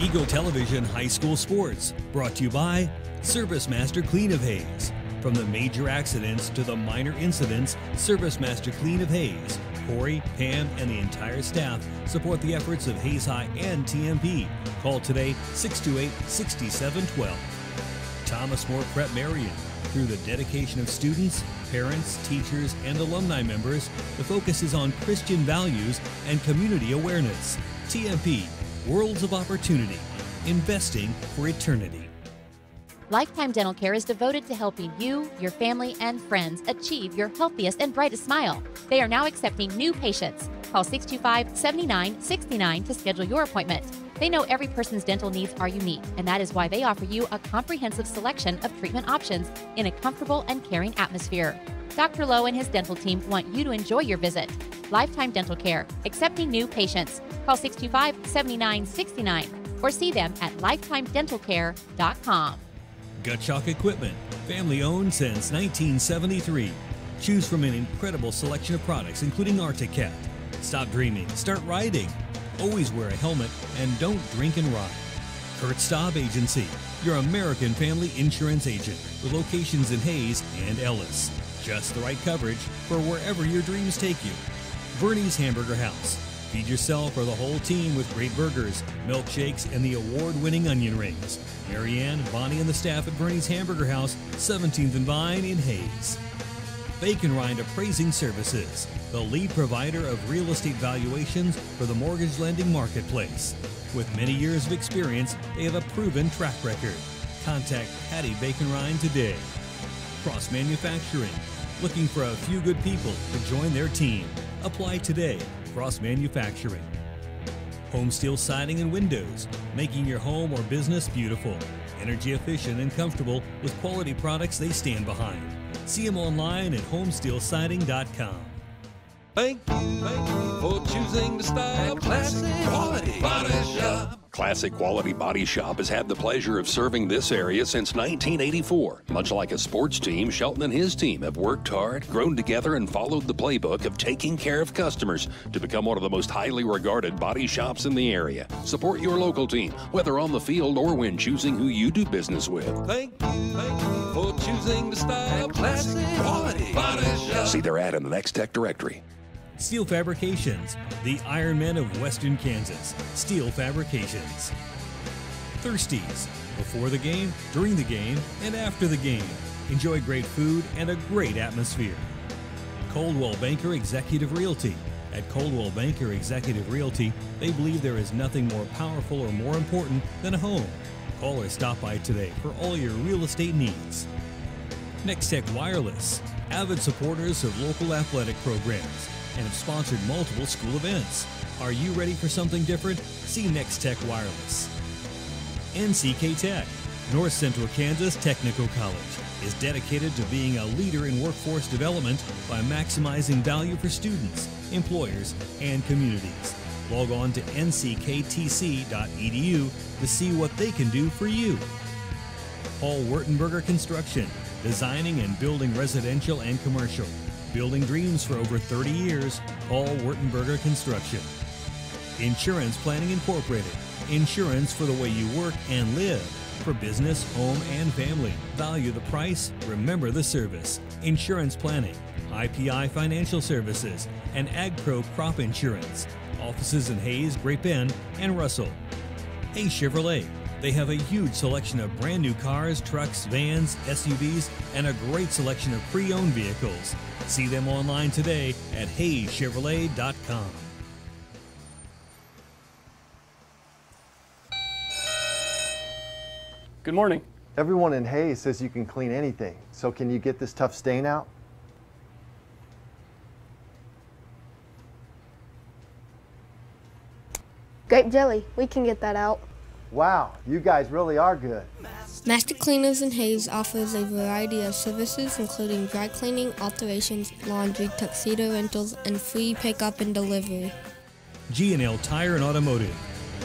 Eagle Television High School Sports, brought to you by Service Master Clean of Hayes. From the major accidents to the minor incidents, Service Master Clean of Hayes. Corey, Pam, and the entire staff support the efforts of Hayes High and TMP. Call today 628-6712. Thomas More Prep Marion. Through the dedication of students, parents, teachers, and alumni members, the focus is on Christian values and community awareness. TMP, Worlds of Opportunity, investing for eternity. Lifetime Dental Care is devoted to helping you, your family, and friends achieve your healthiest and brightest smile. They are now accepting new patients. Call 625-7969 to schedule your appointment. They know every person's dental needs are unique, and that is why they offer you a comprehensive selection of treatment options in a comfortable and caring atmosphere. Dr. Lowe and his dental team want you to enjoy your visit. Lifetime Dental Care, accepting new patients. Call 625-7969 or see them at lifetimedentalcare.com. Gut Shock Equipment, family owned since 1973. Choose from an incredible selection of products, including Arctic Cat. Stop dreaming, start riding. Always wear a helmet and don't drink and ride. Kurt Staub Agency, your American family insurance agent with locations in Hayes and Ellis. Just the right coverage for wherever your dreams take you. Bernie's Hamburger House. Feed yourself or the whole team with great burgers, milkshakes, and the award-winning onion rings. Marianne, Bonnie, and the staff at Bernie's Hamburger House, 17th and Vine in Hayes. Bacon Rind Appraising Services, the lead provider of real estate valuations for the mortgage lending marketplace. With many years of experience, they have a proven track record. Contact Patty Bacon Rind today. Cross Manufacturing, looking for a few good people to join their team. Apply today. Cross Manufacturing. Home Steel Siding and Windows, making your home or business beautiful, energy efficient and comfortable with quality products they stand behind. See them online at homesteelsiding.com. Thank you for choosing to style Classic Quality Body Shop. Classic Quality Body Shop has had the pleasure of serving this area since 1984. Much like a sports team, Shelton and his team have worked hard, grown together, and followed the playbook of taking care of customers to become one of the most highly regarded body shops in the area. Support your local team, whether on the field or when choosing who you do business with. Thank you for choosing to style Classic Quality Body Shop. See their ad in the Next Tech directory. Steel Fabrications, the Iron Men of Western Kansas. Steel Fabrications. Thirsties, before the game, during the game, and after the game. Enjoy great food and a great atmosphere. Coldwell Banker Executive Realty. At Coldwell Banker Executive Realty, they believe there is nothing more powerful or more important than a home. Call or stop by today for all your real estate needs. Next Tech Wireless, avid supporters of local athletic programs, and have sponsored multiple school events. Are you ready for something different? See Next Tech Wireless. NCK Tech, North Central Kansas Technical College, is dedicated to being a leader in workforce development by maximizing value for students, employers, and communities. Log on to ncktc.edu to see what they can do for you. Paul Wertenberger Construction, designing and building residential and commercial. Building dreams for over 30 years, Paul Wertenberger Construction. Insurance Planning Incorporated, insurance for the way you work and live. For business, home, and family. Value the price, remember the service. Insurance Planning, IPI Financial Services, and AgPro Crop Insurance. Offices in Hayes, Great Bend, and Russell. Hayes Chevrolet. They have a huge selection of brand new cars, trucks, vans, SUVs, and a great selection of pre-owned vehicles. See them online today at HayesChevrolet.com. Good morning. Everyone in Hayes says you can clean anything, so can you get this tough stain out? Grape jelly, we can get that out. Wow, you guys really are good. Master Cleaners in Hayes offers a variety of services including dry cleaning, alterations, laundry, tuxedo rentals, and free pickup and delivery. G&L Tire and Automotive.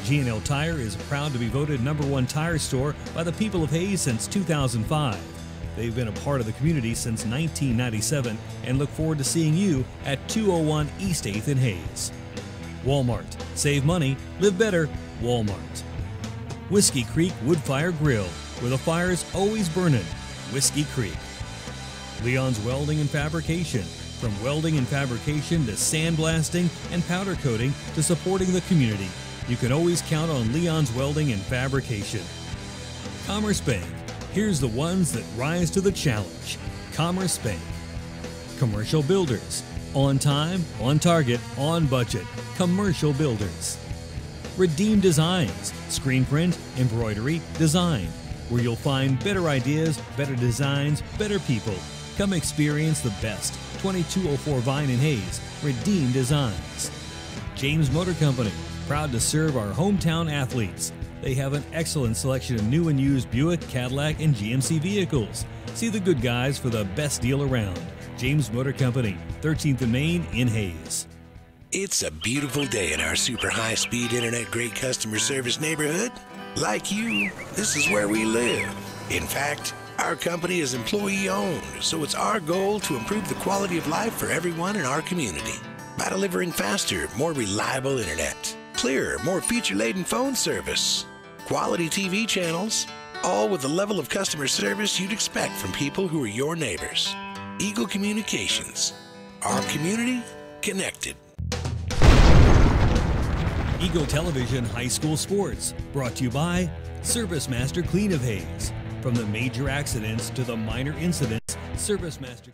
G&L Tire is proud to be voted #1 tire store by the people of Hayes since 2005. They've been a part of the community since 1997 and look forward to seeing you at 201 East 8th in Hayes. Walmart. Save money, live better, Walmart. Whiskey Creek Wood Fire Grill, where the fire's always burning. Whiskey Creek. Leon's Welding and Fabrication. From welding and fabrication to sandblasting and powder coating to supporting the community, you can always count on Leon's Welding and Fabrication. Commerce Bank. Here's the ones that rise to the challenge. Commerce Bank. Commercial Builders. On time, on target, on budget. Commercial Builders. Redeem Designs. Screen print, embroidery, design. Where you'll find better ideas, better designs, better people. Come experience the best. 2204 Vine and Hayes. Redeem Designs. James Motor Company. Proud to serve our hometown athletes. They have an excellent selection of new and used Buick, Cadillac, and GMC vehicles. See the good guys for the best deal around. James Motor Company, 13th and Main in Hayes. It's a beautiful day in our super high-speed internet great customer service neighborhood. Like you, this is where we live. In fact, our company is employee-owned, so it's our goal to improve the quality of life for everyone in our community by delivering faster, more reliable internet, clearer, more feature-laden phone service, quality TV channels, all with the level of customer service you'd expect from people who are your neighbors. Eagle Communications. Our community connected. Eagle Television High School Sports, brought to you by Service Master Clean of Hayes. From the major accidents to the minor incidents, Service Master.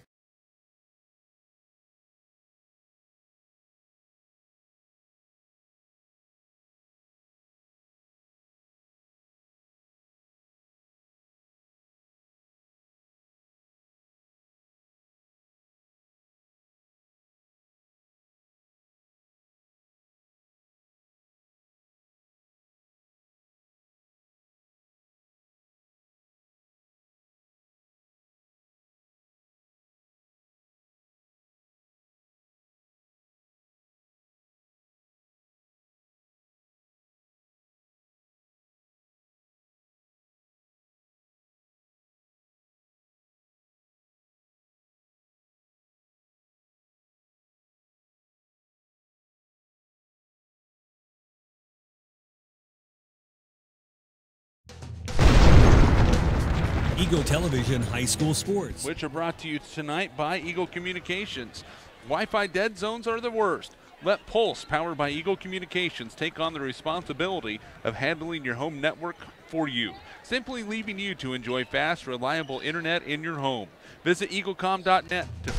Eagle Television High School Sports, which are brought to you tonight by Eagle Communications. Wi-Fi dead zones are the worst. Let Pulse, powered by Eagle Communications, take on the responsibility of handling your home network for you, simply leaving you to enjoy fast, reliable internet in your home. Visit eaglecom.net to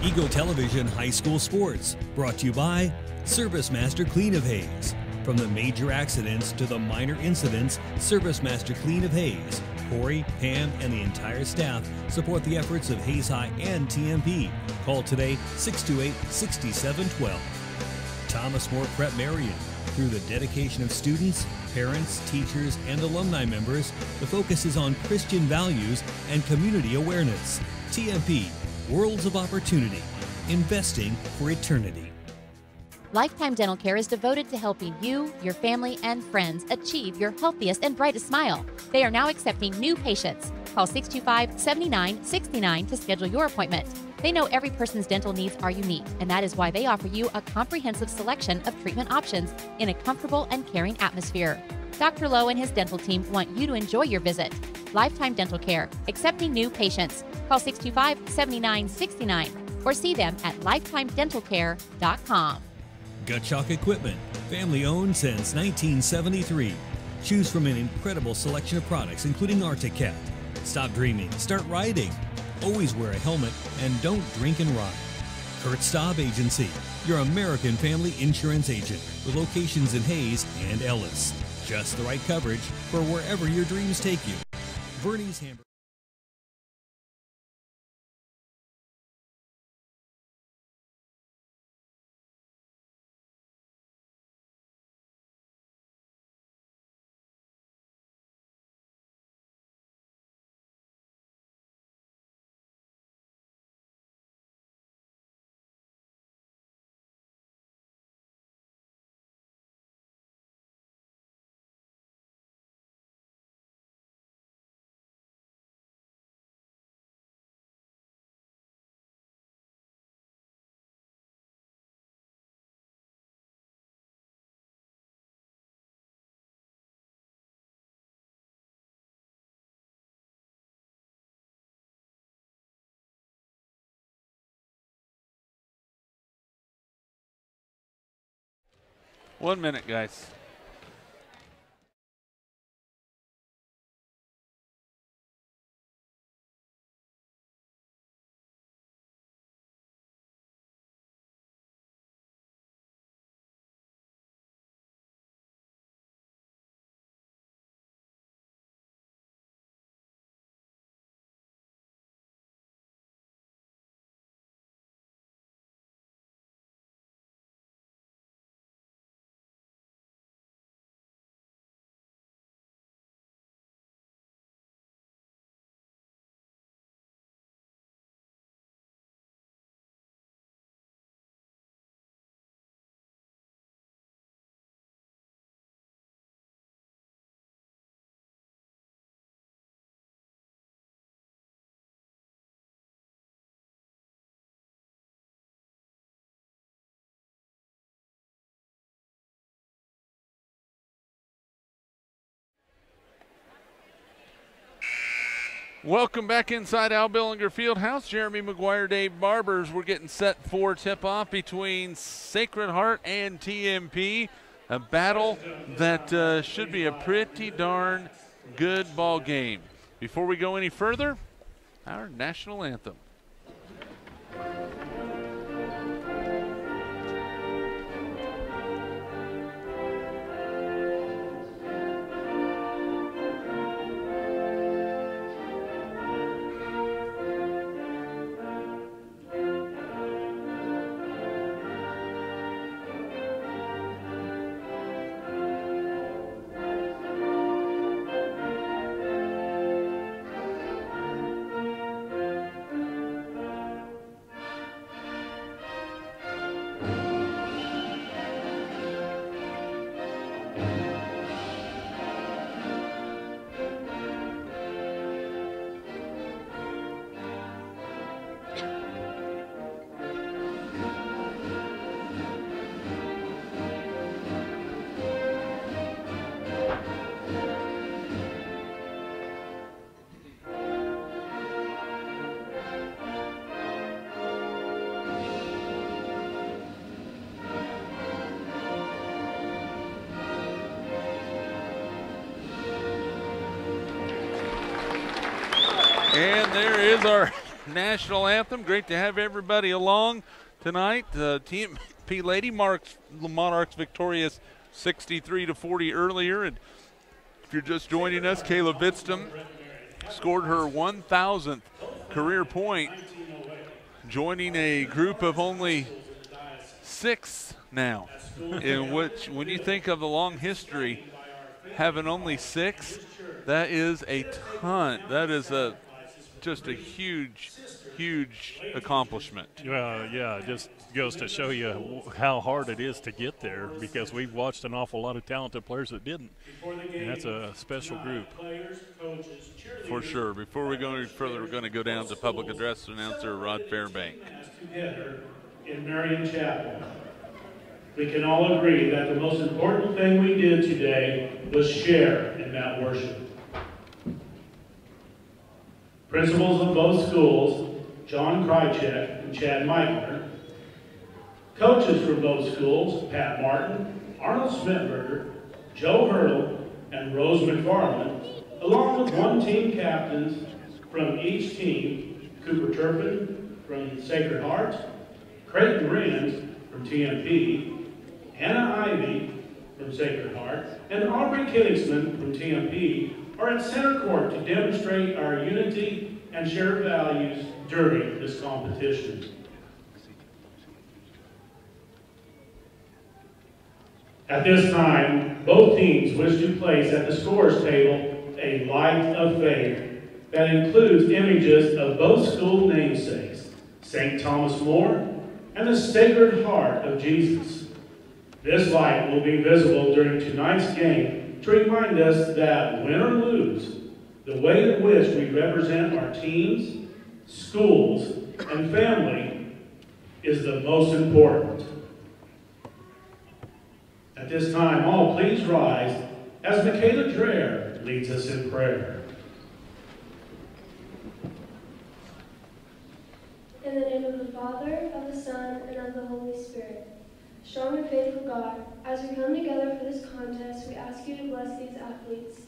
Eagle Television High School Sports, brought to you by Service Master Clean of Hayes. From the major accidents to the minor incidents, Service Master Clean of Hayes. Corey, Pam, and the entire staff support the efforts of Hayes High and TMP. Call today 628-6712. Thomas More Prep Marion. Through the dedication of students, parents, teachers, and alumni members, the focus is on Christian values and community awareness. TMP, Worlds of Opportunity, investing for eternity. Lifetime Dental Care is devoted to helping you, your family, and friends achieve your healthiest and brightest smile. They are now accepting new patients. Call 625-7969 to schedule your appointment. They know every person's dental needs are unique, and that is why they offer you a comprehensive selection of treatment options in a comfortable and caring atmosphere. Dr. Lowe and his dental team want you to enjoy your visit. Lifetime Dental Care, accepting new patients. Call 625-7969 or see them at lifetimedentalcare.com. Gutchalk Equipment, family owned since 1973. Choose from an incredible selection of products, including Arctic-Cat. Stop dreaming, start riding. Always wear a helmet and don't drink and ride. Kurt Staub Agency, your American family insurance agent with locations in Hayes and Ellis. Just the right coverage for wherever your dreams take you. Vernie's Hamburger. 1 minute, guys. Welcome back inside Al Billinger Fieldhouse. Jeremy McGuire, Dave Barbers. We're getting set for tip-off between Sacred Heart and TMP. A battle that should be a pretty darn good ball game. Before we go any further, our national anthem. And there is our national anthem. Great to have everybody along tonight. TMP Lady Monarchs victorious 63-40 earlier. And if you're just joining us, Kayla Bitstam scored her 1,000th career point, joining a group of only 6 now, in which, when you think of the long history, having only 6, that is a ton. That is just a huge accompliment. Well, yeah, it just goes to show you how hard it is to get there, because we've watched an awful lot of talented players that didn't, and that's a special group. For sure. Before we go any further, we're going to go down to public address announcer Rod Fairbank. Together in Marion Chapel, we can all agree that the most important thing we did today was share in that worship. Principals of both schools, John Krychek and Chad Meichner, coaches from both schools, Pat Martin, Arnold Schmidberger, Joe Hurdle, and Rose McFarland, along with one team captains from each team, Cooper Turpin from Sacred Heart, Creighton Rand from TMP, Hannah Ivey from Sacred Heart, and Aubrey Kingsman from TMP are at center court to demonstrate our unity and shared values during this competition. At this time, both teams wish to place at the scores table a light of faith that includes images of both school namesakes, St. Thomas More and the Sacred Heart of Jesus. This light will be visible during tonight's game to remind us that, win or lose, the way in which we represent our teams, schools, and family is the most important. At this time, all please rise as Michaela Dreher leads us in prayer. In the name of the Father, of the Son, and of the Holy Spirit. strong and faithful God, as we come together for this contest, we ask you to bless these athletes.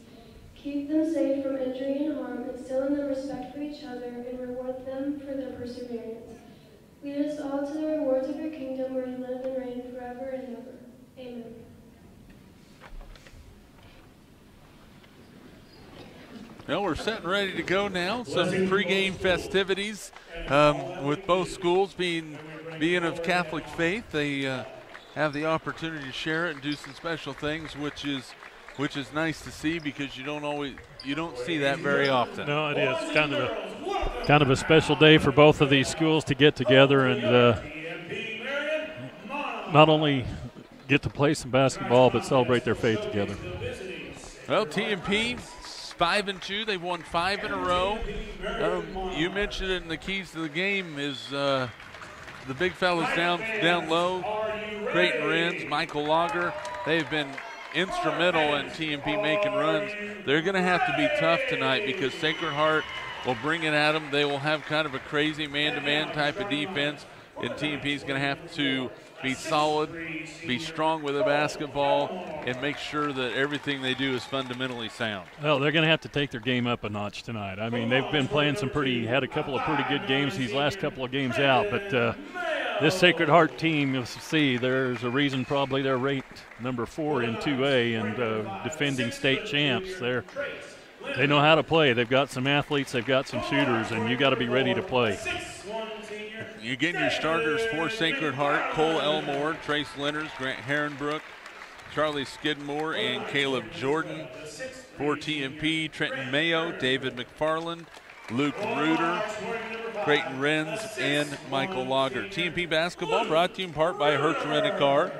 Keep them safe from injury and harm, instill in them respect for each other, and reward them for their perseverance. Lead us all to the rewards of your kingdom where you live and reign forever and ever. Amen. Well, we're set and ready to go now. Some pregame festivities with both schools being of Catholic faith. They have the opportunity to share it and do some special things, which is nice to see because you don't see that very often. No, it is kind of a special day for both of these schools to get together and not only get to play some basketball but celebrate their faith together. Well, TMP 5-2. They've won 5 in a row. You mentioned it in the keys to the game is the big fellas down low. Creighton Renz, Michael Lager. They've been instrumental in TMP making runs. They're going to have to be tough tonight because Sacred Heart will bring it at them. They will have kind of a crazy man-to-man type of defense, and TMP is going to have to be solid, be strong with the basketball, and make sure that everything they do is fundamentally sound. Well, they're going to have to take their game up a notch tonight. I mean, they've been playing had a couple of pretty good games these last couple of games out, but this Sacred Heart team, you'll see, there's a reason probably they're ranked number 4 in 2A and defending state champs. They know how to play. They've got some athletes, they've got some shooters, and you got to be ready to play. You're getting your starters for Sacred Heart: Cole Elmore, Trace Lenners, Grant Herrenbrook, Charlie Skidmore, and Caleb Jordan. For TMP, Trenton Mayo, David McFarland, Luke Reuter, Creighton Renz, and Michael Lager. TMP basketball brought to you in part by Hertz Rent-A-Car,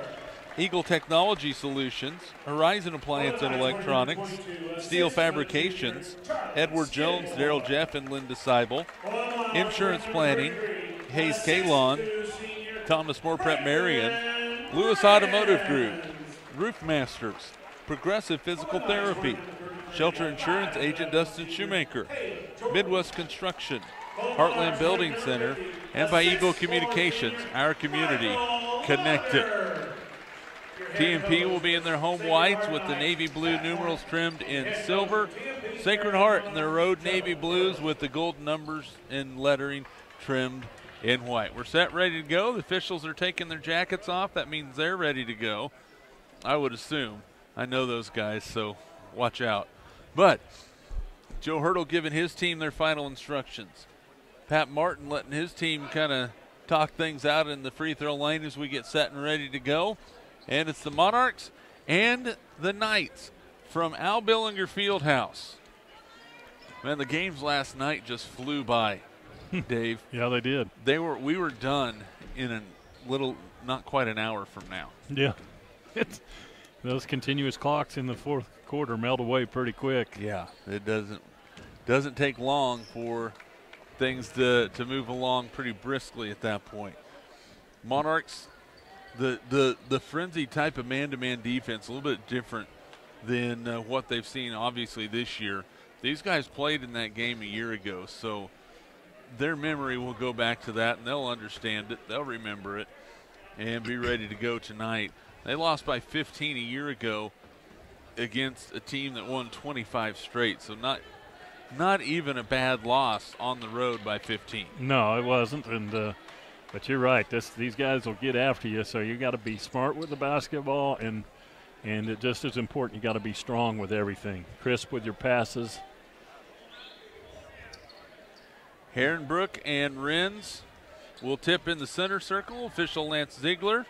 Eagle Technology Solutions, Horizon Appliance and Electronics, Steel Fabrications, Edward Jones, Daryl Jeff, and Linda Seibel, Insurance Planning, Hayes Kalon, Thomas Moore Prep Marion, Lewis Automotive Group, Roof Masters, Progressive Physical Therapy, Shelter Insurance Agent Dustin Shoemaker, Midwest Construction, Heartland Building Center, and by Eagle Communications, our community connected. TMP will be in their home whites with the navy blue numerals trimmed in silver. Sacred Heart in their road navy blues with the gold numbers and lettering trimmed in white. We're set, ready to go. The officials are taking their jackets off. That means they're ready to go, I would assume. I know those guys, so watch out. But Joe Hurdle giving his team their final instructions. Pat Martin letting his team kind of talk things out in the free throw lane as we get set and ready to go. And it's the Monarchs and the Knights from Al Billinger Fieldhouse. Man, the games last night just flew by, Dave. Yeah, they did. We were done in a little, not quite an hour from now. Yeah. Those continuous clocks in the fourth quarter melt away pretty quick. Yeah, it doesn't take long for things to move along pretty briskly at that point. Monarchs, the frenzy type of man-to-man defense, a little bit different than what they've seen obviously this year. These guys played in that game a year ago, so their memory will go back to that and they'll understand it, they'll remember it, and be ready to go tonight. They lost by 15 a year ago against a team that won 25 straight, so not even a bad loss on the road by 15. No, it wasn't, but you're right. These guys will get after you, so you got to be smart with the basketball, and it just as important, you got to be strong with everything, crisp with your passes. Herrenbrook and Renz will tip in the center circle. Official Lance Ziegler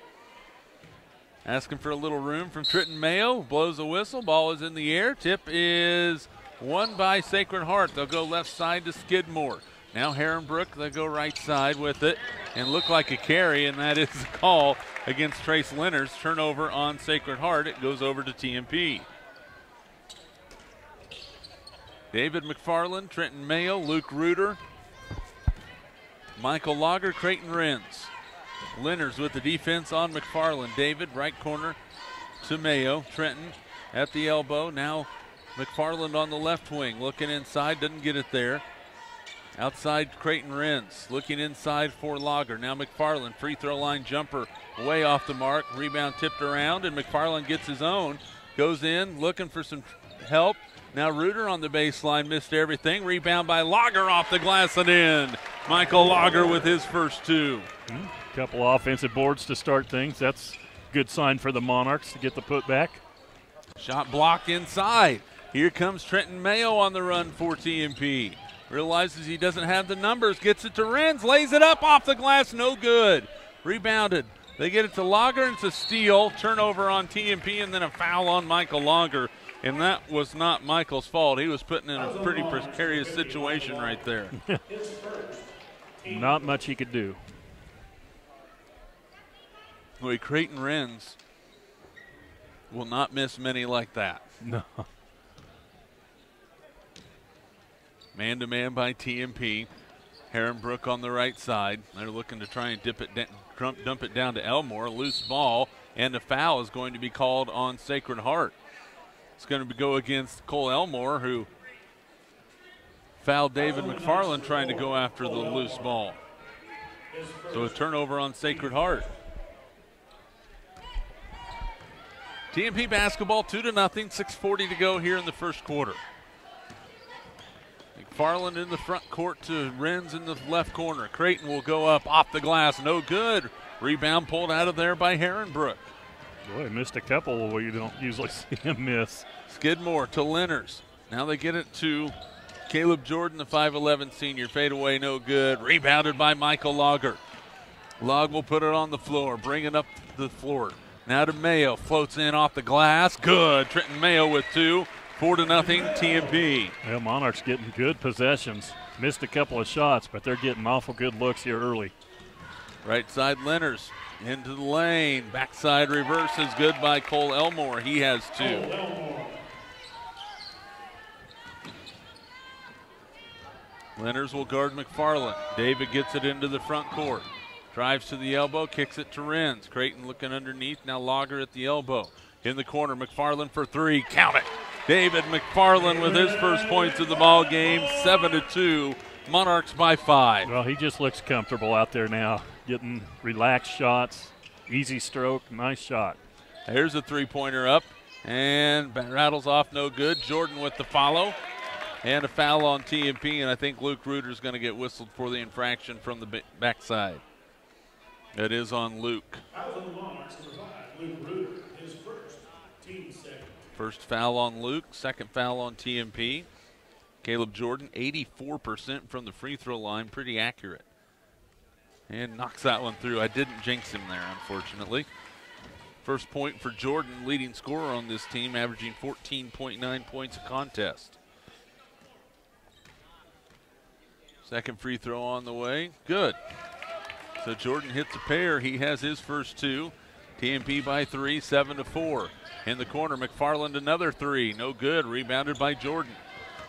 asking for a little room from Trenton Mayo. Blows a whistle. Ball is in the air. Tip is won by Sacred Heart. They'll go left side to Skidmore. Now Herrenbrook, they'll go right side with it and look like a carry, and that is the call against Trace Lenners. Turnover on Sacred Heart. It goes over to TMP. David McFarland, Trenton Mayo, Luke Reuter, Michael Lager, Creighton Renz. Lenners with the defense on McFarland. David, right corner to Mayo. Trenton at the elbow. Now McFarland on the left wing. Looking inside, doesn't get it there. Outside Creighton Renz, looking inside for Lager. Now McFarland, free throw line jumper, way off the mark. Rebound tipped around, and McFarland gets his own. Goes in, looking for some help. Now Reuter on the baseline, missed everything. Rebound by Lager off the glass and in. Michael Lager with his first two. Couple offensive boards to start things. That's a good sign for the Monarchs to get the putback. Shot blocked inside. Here comes Trenton Mayo on the run for TMP. Realizes he doesn't have the numbers, gets it to Renz, lays it up off the glass, no good. Rebounded. They get it to Lager, and it's a steal. Turnover on TMP, and then a foul on Michael Lager. And that was not Michael's fault. He was put in a pretty precarious situation right there. Not much he could do. Boy, Creighton Renz will not miss many like that. No. Man-to-man by TMP. Herrenbrook on the right side. They're looking to try and dump it down to Elmore. Loose ball, and a foul is going to be called on Sacred Heart. It's going to go against Cole Elmore, who fouled David McFarland trying to go after the loose ball. So a turnover on Sacred Heart. TMP basketball 2-0, 6:40 to go here in the first quarter. McFarland in the front court to Renz in the left corner. Creighton will go up off the glass, no good. Rebound pulled out of there by Herrenbrook. Boy, missed a couple where you don't usually see him miss. Skidmore to Lenners. Now they get it to Caleb Jordan, the 5'11 senior. Fade away, no good. Rebounded by Michael Lager. Log will put it on the floor, bring it up the floor. Now to Mayo, floats in off the glass. Good. Trenton Mayo with two. 4-0 TMP. Well, Monarchs getting good possessions. Missed a couple of shots, but they're getting awful good looks here early. Right side Lenners into the lane. Backside reverse is good by Cole Elmore. He has two. Lenners will guard McFarland. David gets it into the front court. Drives to the elbow, kicks it to Renz. Creighton looking underneath. Now Lager at the elbow. In the corner, McFarland for three. Count it. David McFarland with his first points of the ball game. 7-2. Monarchs by 5. Well, he just looks comfortable out there now, getting relaxed shots, easy stroke, nice shot. There's a three-pointer up, and rattles off, no good. Jordan with the follow, and a foul on TMP, and I think Luke Reuter's going to get whistled for the infraction from the backside. That is on Luke. Luke Reuter, his first, team second. First foul on Luke, second foul on TMP. Caleb Jordan, 84% from the free throw line, pretty accurate. And knocks that one through. I didn't jinx him there, unfortunately. First point for Jordan, leading scorer on this team, averaging 14.9 points a contest. Second free throw on the way, good. So Jordan hits a pair, he has his first two. TMP by 3, 7-4. In the corner, McFarland another three, no good, rebounded by Jordan.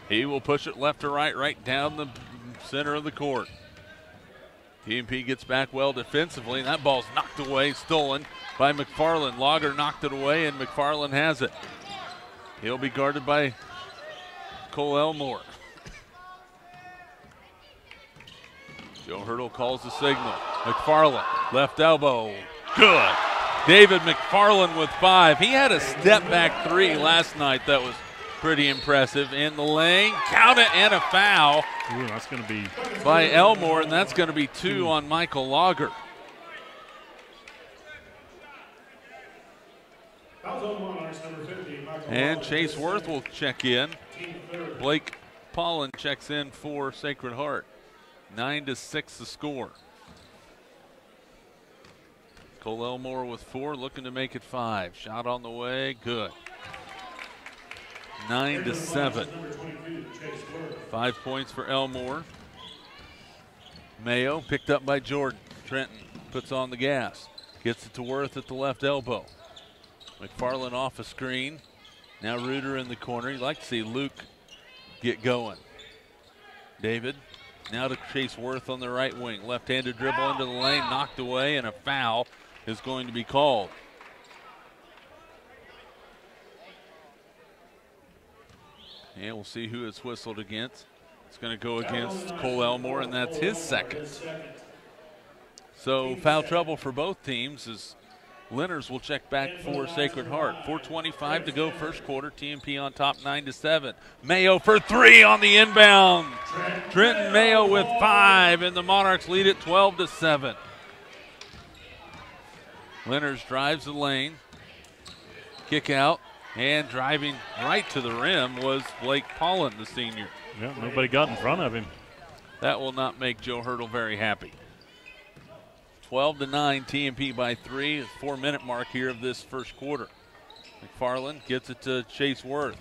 He will push it left to right, right down the center of the court. TMP gets back well defensively, and that ball's knocked away, stolen by McFarland. Lager knocked it away, and McFarland has it. He'll be guarded by Cole Elmore. Joe Hurdle calls the signal. McFarland, left elbow, good. David McFarland with 5. He had a step back three last night that was pretty impressive. In the lane, count it, and a foul. Ooh, that's going to be by Elmore, and that's going to be 2 on Michael Lager. And Chase Worth will check in. Blake Pollen checks in for Sacred Heart. 9-6 the score. Cole Elmore with 4, looking to make it 5. Shot on the way, good. 9-7. 5 points for Elmore. Mayo picked up by Jordan. Trenton puts on the gas. Gets it to Worth at the left elbow. McFarland off a screen. Now Reuter in the corner. You'd like to see Luke get going. David now to Chase Worth on the right wing. Left-handed dribble into the lane, knocked away, and a foul is going to be called. And we'll see who it's whistled against. It's going to go against Cole Elmore, and that's his second. So foul trouble for both teams as Lenners will check back for Sacred Heart. 4:25 to go first quarter. TMP on top 9-7. Mayo for three on the inbound. Trenton Mayo with 5, and the Monarchs lead it 12-7. Lenners drives the lane. Kick out, and driving right to the rim was Blake Paulin, the senior. Yeah, nobody got in front of him. That will not make Joe Hurdle very happy. 12-9, TMP by 3. 4-minute mark here of this first quarter. McFarland gets it to Chase Worth.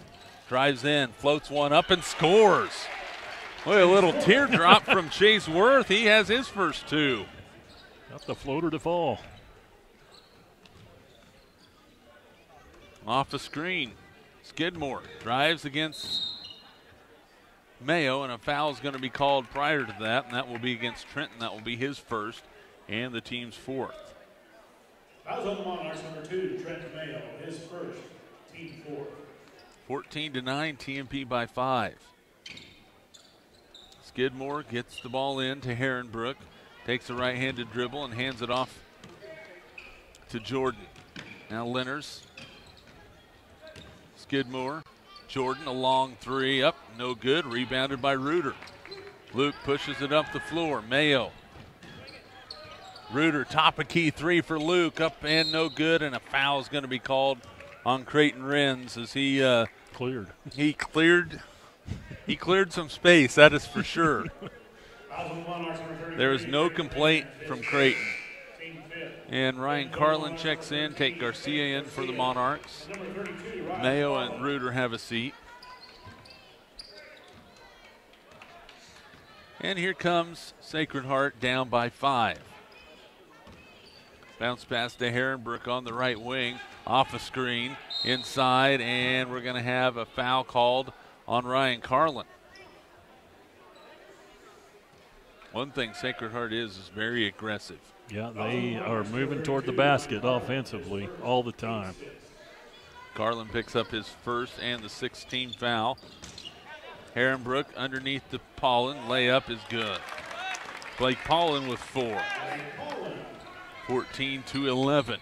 Drives in, floats one up, and scores. Boy, a little teardrop from Chase Worth. He has his first 2. Got the floater to fall. Off the screen, Skidmore drives against Mayo, and a foul is going to be called prior to that, and that will be against Trenton. That will be his first and the team's 4th. Fouls on the Monarchs, number 2, Trenton Mayo, his first, team 4. 14-9, TMP by 5. Skidmore gets the ball in to Herrenbrook, takes a right-handed dribble and hands it off to Jordan. Now Lenners. Skidmore, Jordan, a long 3 up, no good, rebounded by Reuter. Luke pushes it up the floor, Mayo. Reuter, top of key 3 for Luke, up and no good, and a foul is going to be called on Creighton Renz as he cleared. He cleared some space, that is for sure. There is no complaint from Creighton. And Ryan Carlin checks in, take Garcia in for the Monarchs. Mayo and Reuter have a seat. And here comes Sacred Heart down by 5. Bounce pass to Herrenbrook on the right wing, off a screen, inside, and we're going to have a foul called on Ryan Carlin. One thing Sacred Heart is very aggressive. Yeah, they are moving toward the basket offensively all the time. Carlin picks up his first and the 16th foul. Herrenbrook underneath the Paulin. Layup is good. Blake Paulin with 4. 14-11.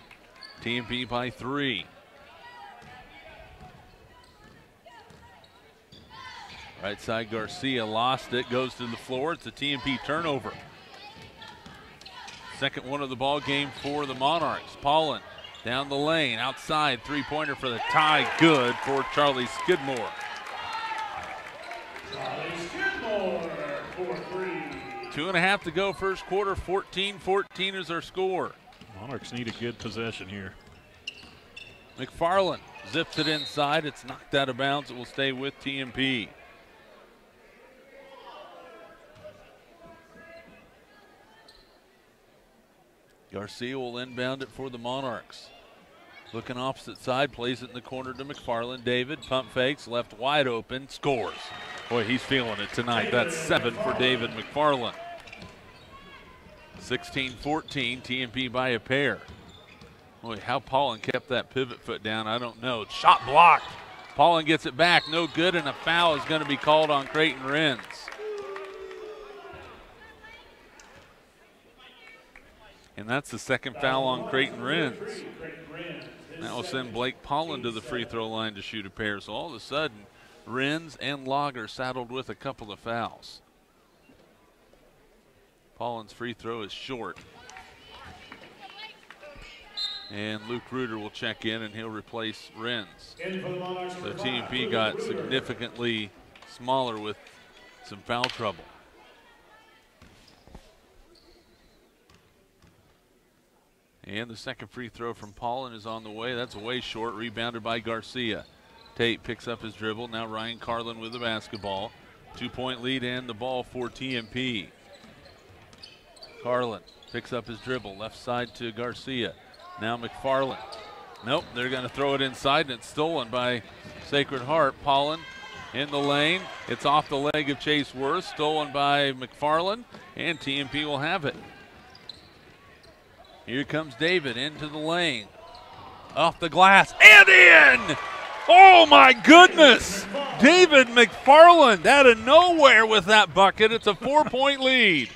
TMP by 3. Right side Garcia lost it, goes to the floor. It's a TMP turnover. Second one of the ball game for the Monarchs. Paulin down the lane, outside, 3-pointer for the tie, good for Charlie Skidmore. Charlie Skidmore for 3. 2.5 to go first quarter, 14-14 is our score. Monarchs need a good possession here. McFarland zips it inside, it's knocked out of bounds, it will stay with TMP. Garcia will inbound it for the Monarchs. Looking opposite side, plays it in the corner to McFarland. David, pump fakes, left wide open, scores. Boy, he's feeling it tonight. That's 7 for David McFarland. 16-14, TMP by a pair. Boy, how Paulin kept that pivot foot down, I don't know. Shot blocked. Paulin gets it back, no good, and a foul is going to be called on Creighton Renz. And that's the second foul on Creighton Renz. That will send Blake Paulin to the free throw line to shoot a pair. So all of a sudden, Renz and Lager saddled with a couple of fouls. Paulin's free throw is short. And Luke Reuter will check in and he'll replace Renz. So TMP got significantly smaller with some foul trouble. And the second free throw from Paulin is on the way. That's way short, rebounded by Garcia. Tate picks up his dribble. Now Ryan Carlin with the basketball. 2-point lead and the ball for TMP. Carlin picks up his dribble. Left side to Garcia. Now McFarland. Nope, they're going to throw it inside, and it's stolen by Sacred Heart. Paulin in the lane. It's off the leg of Chase Worth. Stolen by McFarland, and TMP will have it. Here comes David into the lane. Off the glass and in! Oh my goodness! David McFarland out of nowhere with that bucket. It's a 4-point lead.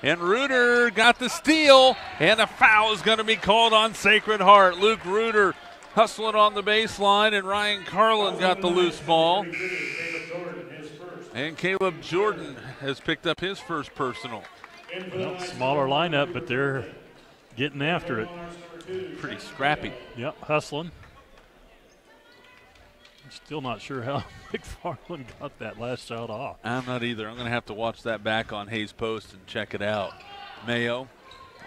And Reuter got the steal, and a foul is going to be called on Sacred Heart. Luke Reuter hustling on the baseline, and Ryan Carlin got the loose ball. And Caleb Jordan has picked up his first personal. Well, smaller lineup, but they're getting after it. Pretty scrappy. Yep, hustling. Still not sure how McFarland got that last shot off. I'm not either. I'm going to have to watch that back on Hayes Post and check it out. Mayo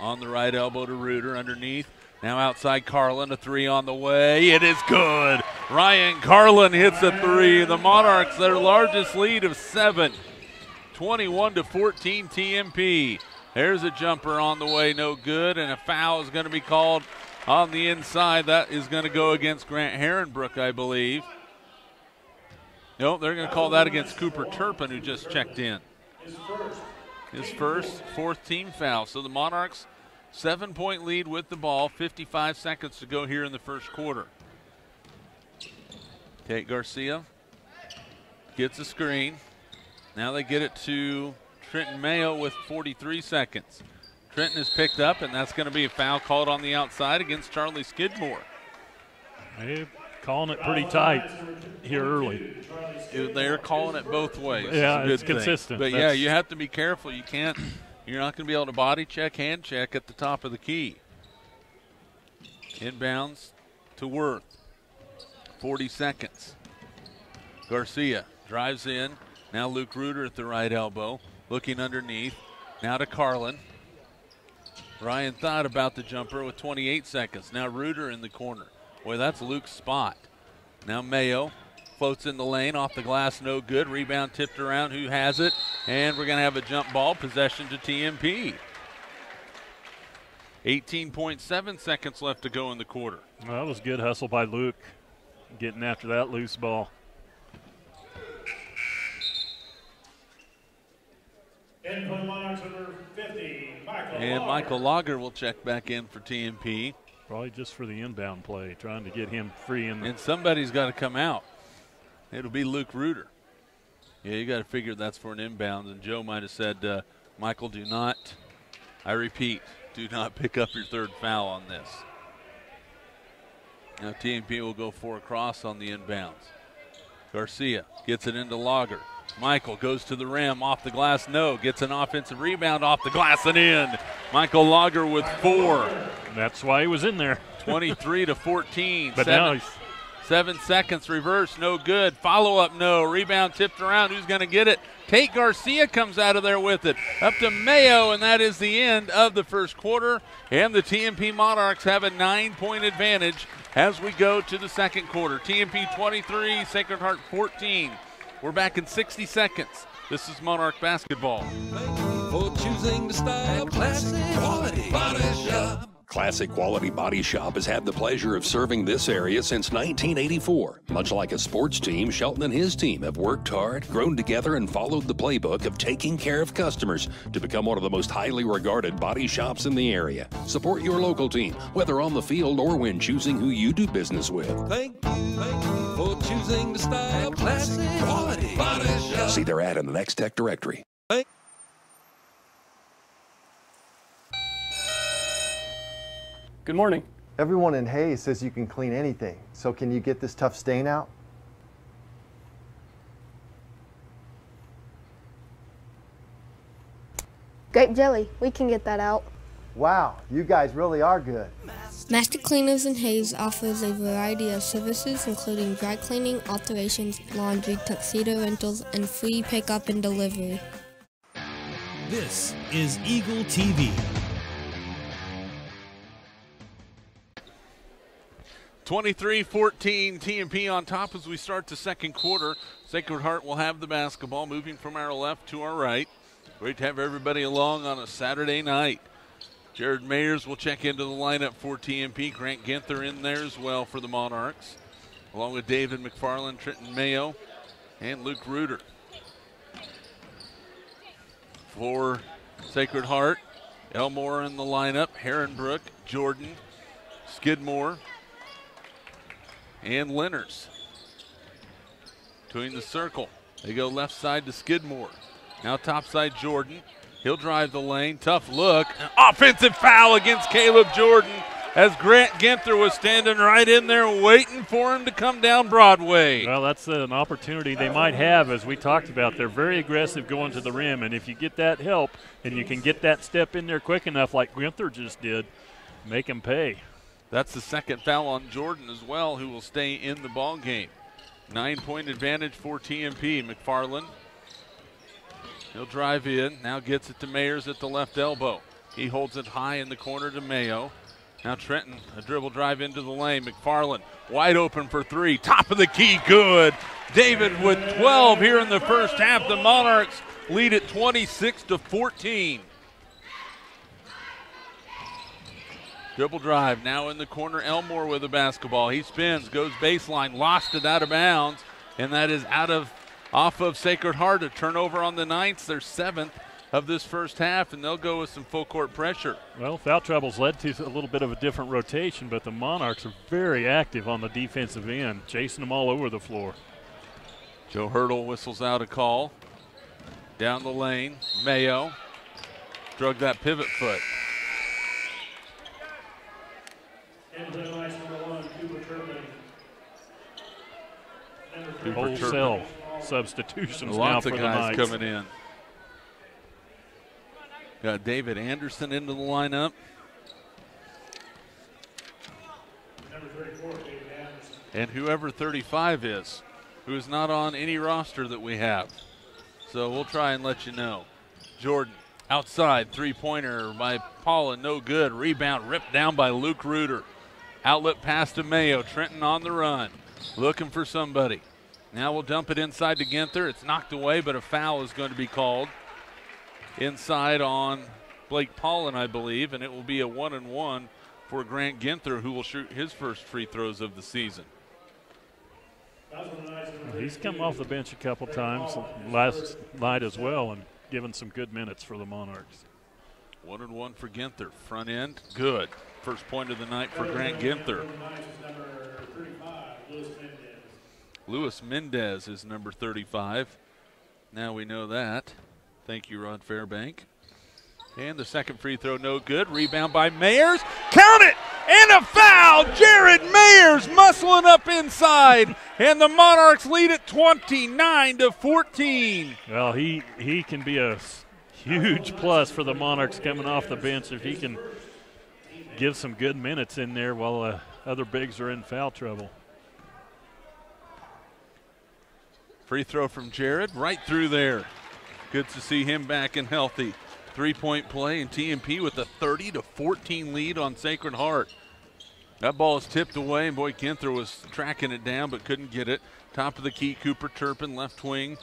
on the right elbow to Reuter underneath. Now outside Carlin, a three on the way. It is good. Ryan Carlin hits a three. The Monarchs, their largest lead of 7. 21-14 TMP. There's a jumper on the way, no good, and a foul is going to be called on the inside. That is going to go against Grant Herrenbrook, I believe. Nope, they're going to call that against Cooper Turpin, who just checked in. His first, fourth team foul. So the Monarchs, 7-point lead with the ball, 55 seconds to go here in the first quarter. Kate Garcia gets a screen. Now they get it to Trenton Mayo with 43 seconds. Trenton is picked up, and that's going to be a foul called on the outside against Charlie Skidmore. They're calling it pretty tight here early. They're calling it both ways. Yeah, it's consistent. But yeah, you have to be careful. You can't. You're not going to be able to body check, hand check at the top of the key. Inbounds to Worth. 40 seconds. Garcia drives in. Now Luke Reuter at the right elbow. Looking underneath. Now to Carlin. Ryan thought about the jumper with 28 seconds. Now Reuter in the corner. Boy, that's Luke's spot. Now Mayo floats in the lane, off the glass, no good. Rebound tipped around, who has it? And we're going to have a jump ball, possession to TMP. 18.7 seconds left to go in the quarter. Well, that was good hustle by Luke, getting after that loose ball. In for the Monarchs, number 50, Michael Lager will check back in for TMP. Probably just for the inbound play, trying to get him free in. And somebody's got to come out. It'll be Luke Reuter. Yeah, you got to figure that's for an inbound. And Joe might have said, Michael, do not, I repeat, do not pick up your third foul on this. Now TMP will go 4 across on the inbounds. Garcia gets it into Lager. Michael goes to the rim, off the glass, no. Gets an offensive rebound off the glass and in. Michael Lager with 4. That's why he was in there. 23-14. But now he's 7 seconds, reverse, no good. Follow-up, no. Rebound tipped around. Who's going to get it? Kate Garcia comes out of there with it. Up to Mayo, and that is the end of the first quarter. And the TMP Monarchs have a 9-point advantage as we go to the second quarter. TMP 23, Sacred Heart 14. We're back in 60 seconds. This is Monarch basketball. For choosing to style classic quality body shop. Classic Quality Body Shop has had the pleasure of serving this area since 1984. Much like a sports team, Shelton and his team have worked hard, grown together, and followed the playbook of taking care of customers to become one of the most highly regarded body shops in the area. Support your local team, whether on the field or when choosing who you do business with. Thank you for choosing to style classic quality body shop. See their ad in the Next Tech directory. Good morning. Everyone in Hayes says you can clean anything, so can you get this tough stain out? Grape jelly, we can get that out. Wow, you guys really are good. Master Cleaners in Hayes offers a variety of services including dry cleaning, alterations, laundry, tuxedo rentals, and free pickup and delivery. This is Eagle TV. 23-14 TMP on top as we start the second quarter. Sacred Heart will have the basketball, moving from our left to our right. Great to have everybody along on a Saturday night. Jared Mayers will check into the lineup for TMP. Grant Ginther in there as well for the Monarchs, along with David McFarland, Trenton Mayo, and Luke Reuter. For Sacred Heart, Elmore in the lineup, Herrenbrook, Jordan, Skidmore, and Lenners. between the circle. They go left side to Skidmore. Now top side Jordan. He'll drive the lane. Tough look. An offensive foul against Caleb Jordan as Grant Ginther was standing right in there waiting for him to come down Broadway. Well, that's an opportunity they might have, as we talked about. They're very aggressive going to the rim, and if you get that help and you can get that step in there quick enough like Ginther just did, make them pay. That's the second foul on Jordan as well, who will stay in the ball game. 9-point advantage for TMP. McFarland, he'll drive in, now gets it to Mayers at the left elbow. He holds it high in the corner to Mayo. Now Trenton, a dribble drive into the lane. McFarland wide open for three. Top of the key, good. David with 12 here in the first half. The Monarchs lead at 26-14. Dribble drive now in the corner. Elmore with the basketball. He spins, goes baseline, lost it out of bounds, and that is off of Sacred Heart. A turnover on the Knights, their 7th of this first half, and they'll go with some full court pressure. Well, foul trouble's led to a little bit of a different rotation, but the Monarchs are very active on the defensive end, chasing them all over the floor. Joe Hurdle whistles out a call. Down the lane, Mayo drug that pivot foot. Wholesale substitutions Lots now of for guys the Knights. coming in. Got David Anderson into the lineup. Number 34, David Anderson. And whoever 35 is, who is not on any roster that we have. So we'll try and let you know. Jordan outside, three-pointer by Paula, no good. Rebound ripped down by Luke Reuter. Outlet pass to Mayo. Trenton on the run, looking for somebody. Now we'll dump it inside to Ginther. It's knocked away, but a foul is going to be called inside on Blake Paulin, I believe, and it will be a 1-and-1 for Grant Ginther, who will shoot his first free throws of the season. He's come off the bench a couple times last night as well and given some good minutes for the Monarchs. 1-and-1 for Ginther. Front end, good. First point of the night for Grant Ginther. Luis Mendez is number 35. Now we know that. Thank you, Rod Fairbank. And the second free throw, no good. Rebound by Mayers. Count it! And a foul! Jared Mayers muscling up inside. And the Monarchs lead at 29-14. Well, he can be a huge plus for the Monarchs coming off the bench if he can give some good minutes in there while other bigs are in foul trouble. Free throw from Jared, right through there. Good to see him back and healthy. 3-point play, and TMP with a 30-14 lead on Sacred Heart. That ball is tipped away, and boy, Ginther was tracking it down but couldn't get it. Top of the key, Cooper Turpin, left wing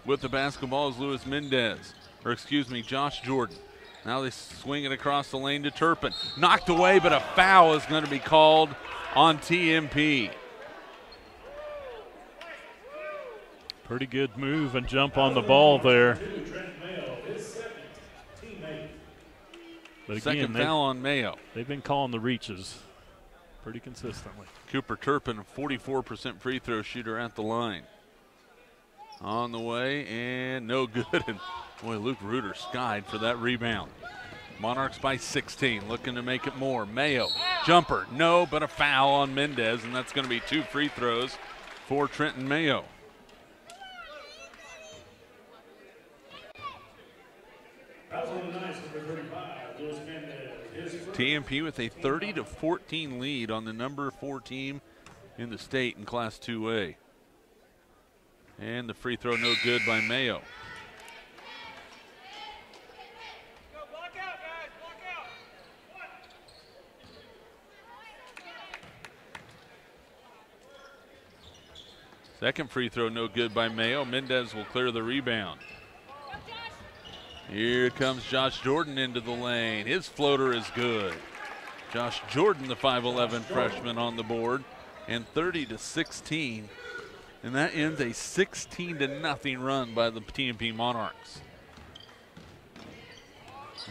with the basketball is Luis Mendez, or excuse me, Josh Jordan. Now they swing it across the lane to Turpin. Knocked away, but a foul is going to be called on TMP. Pretty good move and jump on the ball there. But again, second foul on Mayo. They've been calling the reaches pretty consistently. Cooper Turpin, a 44% free throw shooter at the line. On the way, and no good. And boy, Luke Reuter skied for that rebound. Monarchs by 16, looking to make it more. Mayo, jumper, no, but a foul on Mendez, and that's going to be 2 free throws for Trenton Mayo. TMP with a 30-14 lead on the number 4 team in the state in Class 2A. And the free throw no good by Mayo. Second free throw no good by Mayo. Mendez will clear the rebound. Here comes Josh Jordan into the lane. His floater is good. Josh Jordan, the 5'11 freshman, on the board, and 30-16. And that ends a 16-0 run by the TMP Monarchs.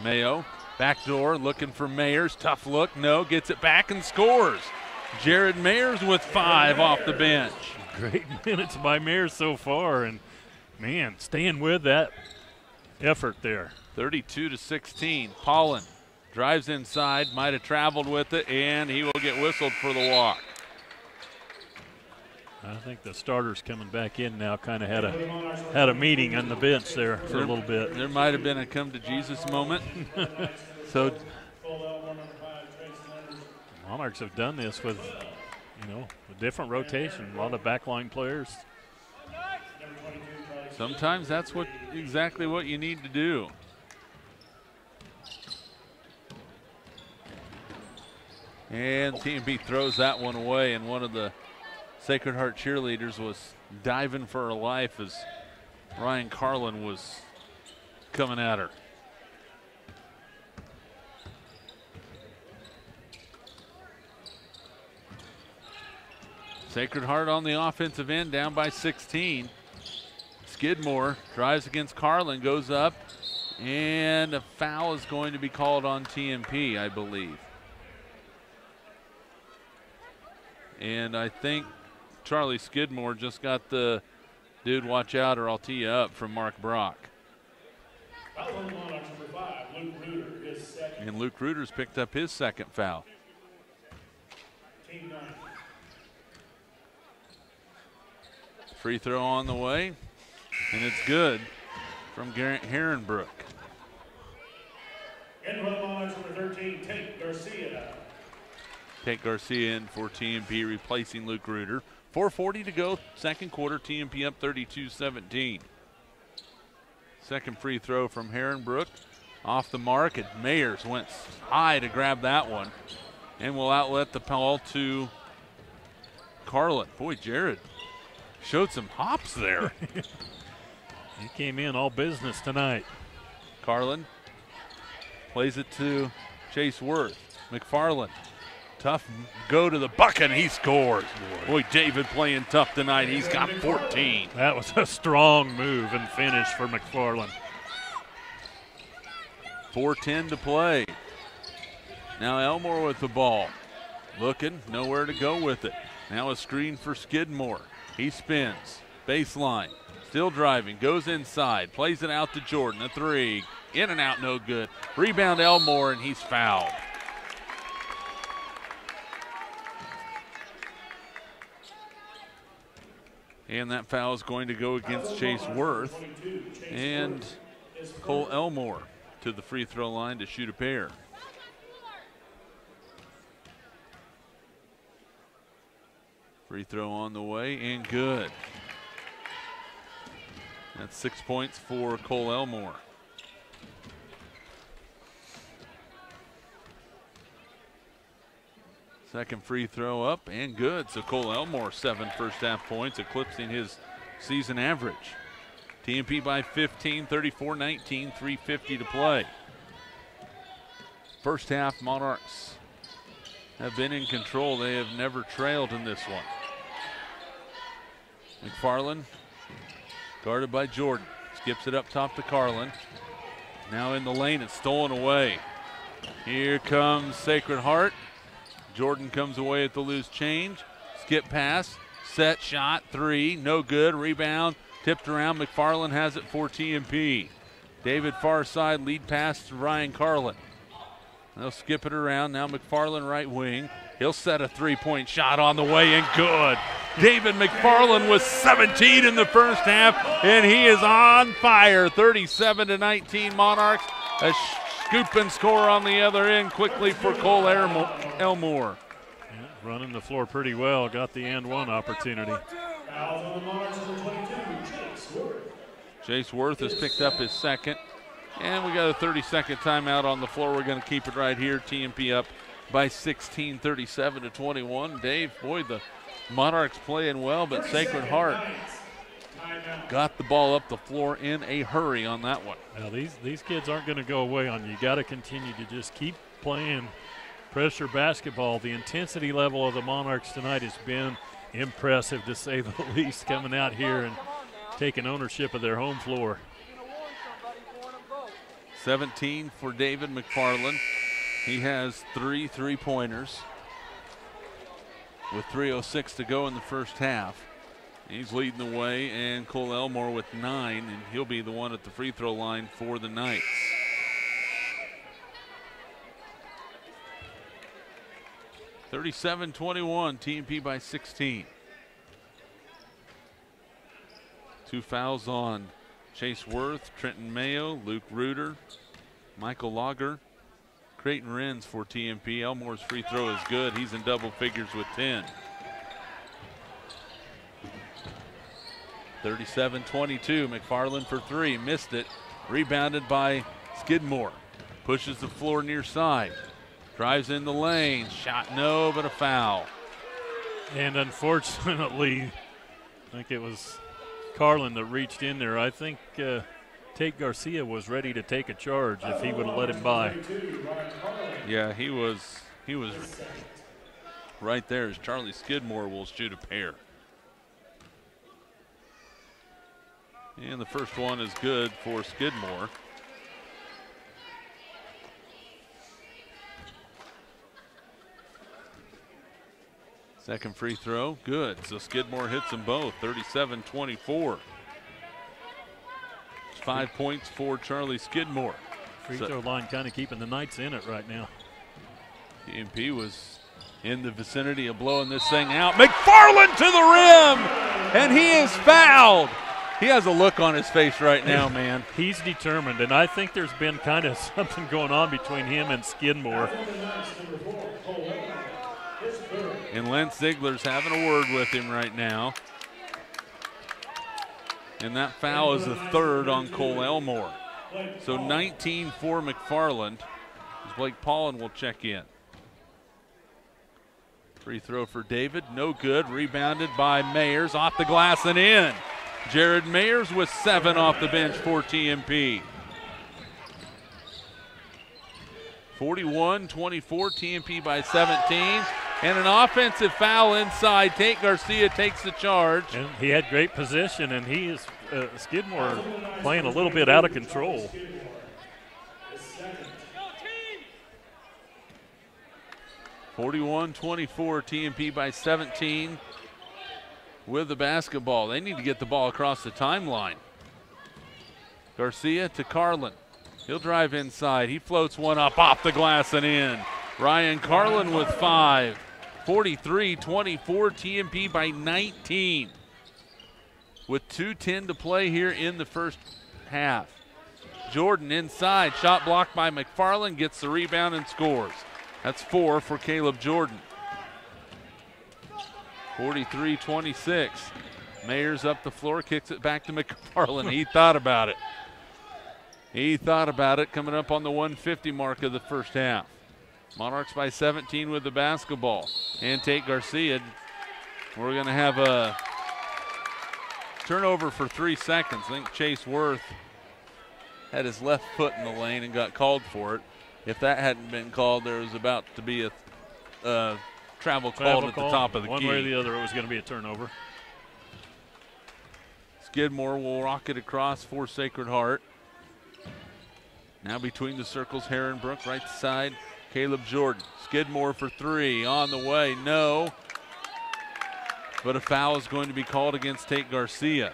Mayo, backdoor, looking for Mayers. Tough look, no, gets it back and scores. Jared Mayers with 5 off the bench. Great minutes by Mayer so far, and man, staying with that effort there. 32-16. Paulin drives inside, might have traveled with it, and he will get whistled for the walk. I think the starters coming back in now kind of had a meeting on the bench there for a little bit. There might have been a come to Jesus moment. So Monarchs have done this with, a different rotation, a lot of backline players. Sometimes that's exactly what you need to do. And TMP throws that one away, and one of the Sacred Heart cheerleaders was diving for her life as Ryan Carlin was coming at her. Sacred Heart on the offensive end, down by 16. Skidmore drives against Carlin, goes up, and a foul is going to be called on TMP, I believe. And I think Charlie Skidmore just got the dude, watch out or I'll tee you up, from Mark Brock. And Luke Reuter's picked up his second foul. Free throw on the way, and it's good from Herrenbrook. In for the Monarchs, number 13, Tate Garcia. Tate Garcia in for TMP, replacing Luke Reuter. 4:40 to go, second quarter. TMP up 32-17. Second free throw from Herrenbrook, off the mark, and Mayers went high to grab that one, and will outlet the ball to Carlin. Boy, Jared showed some hops there. He came in all business tonight. Carlin plays it to Chase Worth. McFarland, tough go to the bucket, and he scores. Boy, David playing tough tonight. He's got 14. That was a strong move and finish for McFarland. 4:10 to play. Now Elmore with the ball. Looking, nowhere to go with it. Now a screen for Skidmore. He spins, baseline, still driving, goes inside, plays it out to Jordan, a three, in and out, no good. Rebound Elmore, and he's fouled. And that foul is going to go against Chase Worth, and Cole Elmore to the free throw line to shoot a pair. Free throw on the way, and good. That's 6 points for Cole Elmore. Second free throw up, and good. So Cole Elmore, 7 first half points, eclipsing his season average. TMP by 15, 34-19, 3:50 to play. First half, Monarchs have been in control. They have never trailed in this one. McFarland, guarded by Jordan, skips it up top to Carlin. Now in the lane, it's stolen away. Here comes Sacred Heart. Jordan comes away at the loose change. Skip pass, set shot, three, no good. Rebound, tipped around. McFarland has it for TMP. David far side, lead pass to Ryan Carlin. They'll skip it around. Now McFarland right wing. He'll set a three-point shot on the way, and good. David McFarland was 17 in the first half, and he is on fire. 37-19 Monarchs. A scoop and score on the other end quickly for Cole Elmore. Yeah, running the floor pretty well. Got the and one opportunity. Chase Worth has picked up his second. And we got a 30-second timeout on the floor. We're going to keep it right here. TMP up by 16, 37-21. Dave, boy, the Monarchs playing well, but Sacred Heart got the ball up the floor in a hurry on that one. Now these kids aren't going to go away on you. You got to continue to just keep playing pressure basketball. The intensity level of the Monarchs tonight has been impressive, to say the least, coming out here and taking ownership of their home floor. 17 for David McFarland. He has 3 3-pointers with 3:06 to go in the first half. He's leading the way, and Cole Elmore with 9, and he'll be the one at the free throw line for the Knights. (37-21), TMP by 16. 2 fouls on Chase Worth, Trenton Mayo, Luke Reuter, Michael Lager, Creighton Renz for TMP. Elmore's free throw is good. He's in double figures with 10. 37-22, McFarland for 3, missed it. Rebounded by Skidmore. Pushes the floor near side. Drives in the lane, shot no, but a foul. And unfortunately, I think it was Carlin that reached in there. I think Tate Garcia was ready to take a charge if he would have let him by. Yeah, he was right there as Charlie Skidmore will shoot a pair. And the first one is good for Skidmore. Second free throw, good. So Skidmore hits them both, 37-24. 5 points for Charlie Skidmore. Free throw line kind of keeping the Knights in it right now. TMP was in the vicinity of blowing this thing out. McFarland to the rim, and he is fouled. He has a look on his face right now, man. He's determined, and I think there's been kind of something going on between him and Skidmore. And Lance Ziegler's having a word with him right now. And that foul is the third on Cole Elmore. So 19 for McFarland. As Blake Paulin will check in. Free throw for David, no good. Rebounded by Mayers, off the glass and in. Jared Mayers with 7 off the bench for TMP. 41-24, TMP by 17. And an offensive foul inside. Tate Garcia takes the charge. And he had great position, and he is Skidmore playing a little bit out of control. (41-24), TMP by 17 with the basketball. They need to get the ball across the timeline. Garcia to Carlin. He'll drive inside. He floats one up off the glass and in. Ryan Carlin with 5. 43-24, TMP by 19. With 2:10 to play here in the first half. Jordan inside, shot blocked by McFarland, gets the rebound and scores. That's 4 for Caleb Jordan. 43-26. Mayers up the floor, kicks it back to McFarland. He thought about it. He thought about it coming up on the 150 mark of the first half. Monarchs by 17 with the basketball. And Tate Garcia. We're going to have a turnover for 3 seconds. I think Chase Worth had his left foot in the lane and got called for it. If that hadn't been called, there was about to be a travel called at the top of the key. One way or the other, it was going to be a turnover. Skidmore will rock it across for Sacred Heart. Now between the circles, Herrenbrook, right side, Caleb Jordan. Skidmore for 3, on the way, no. But a foul is going to be called against Tate Garcia.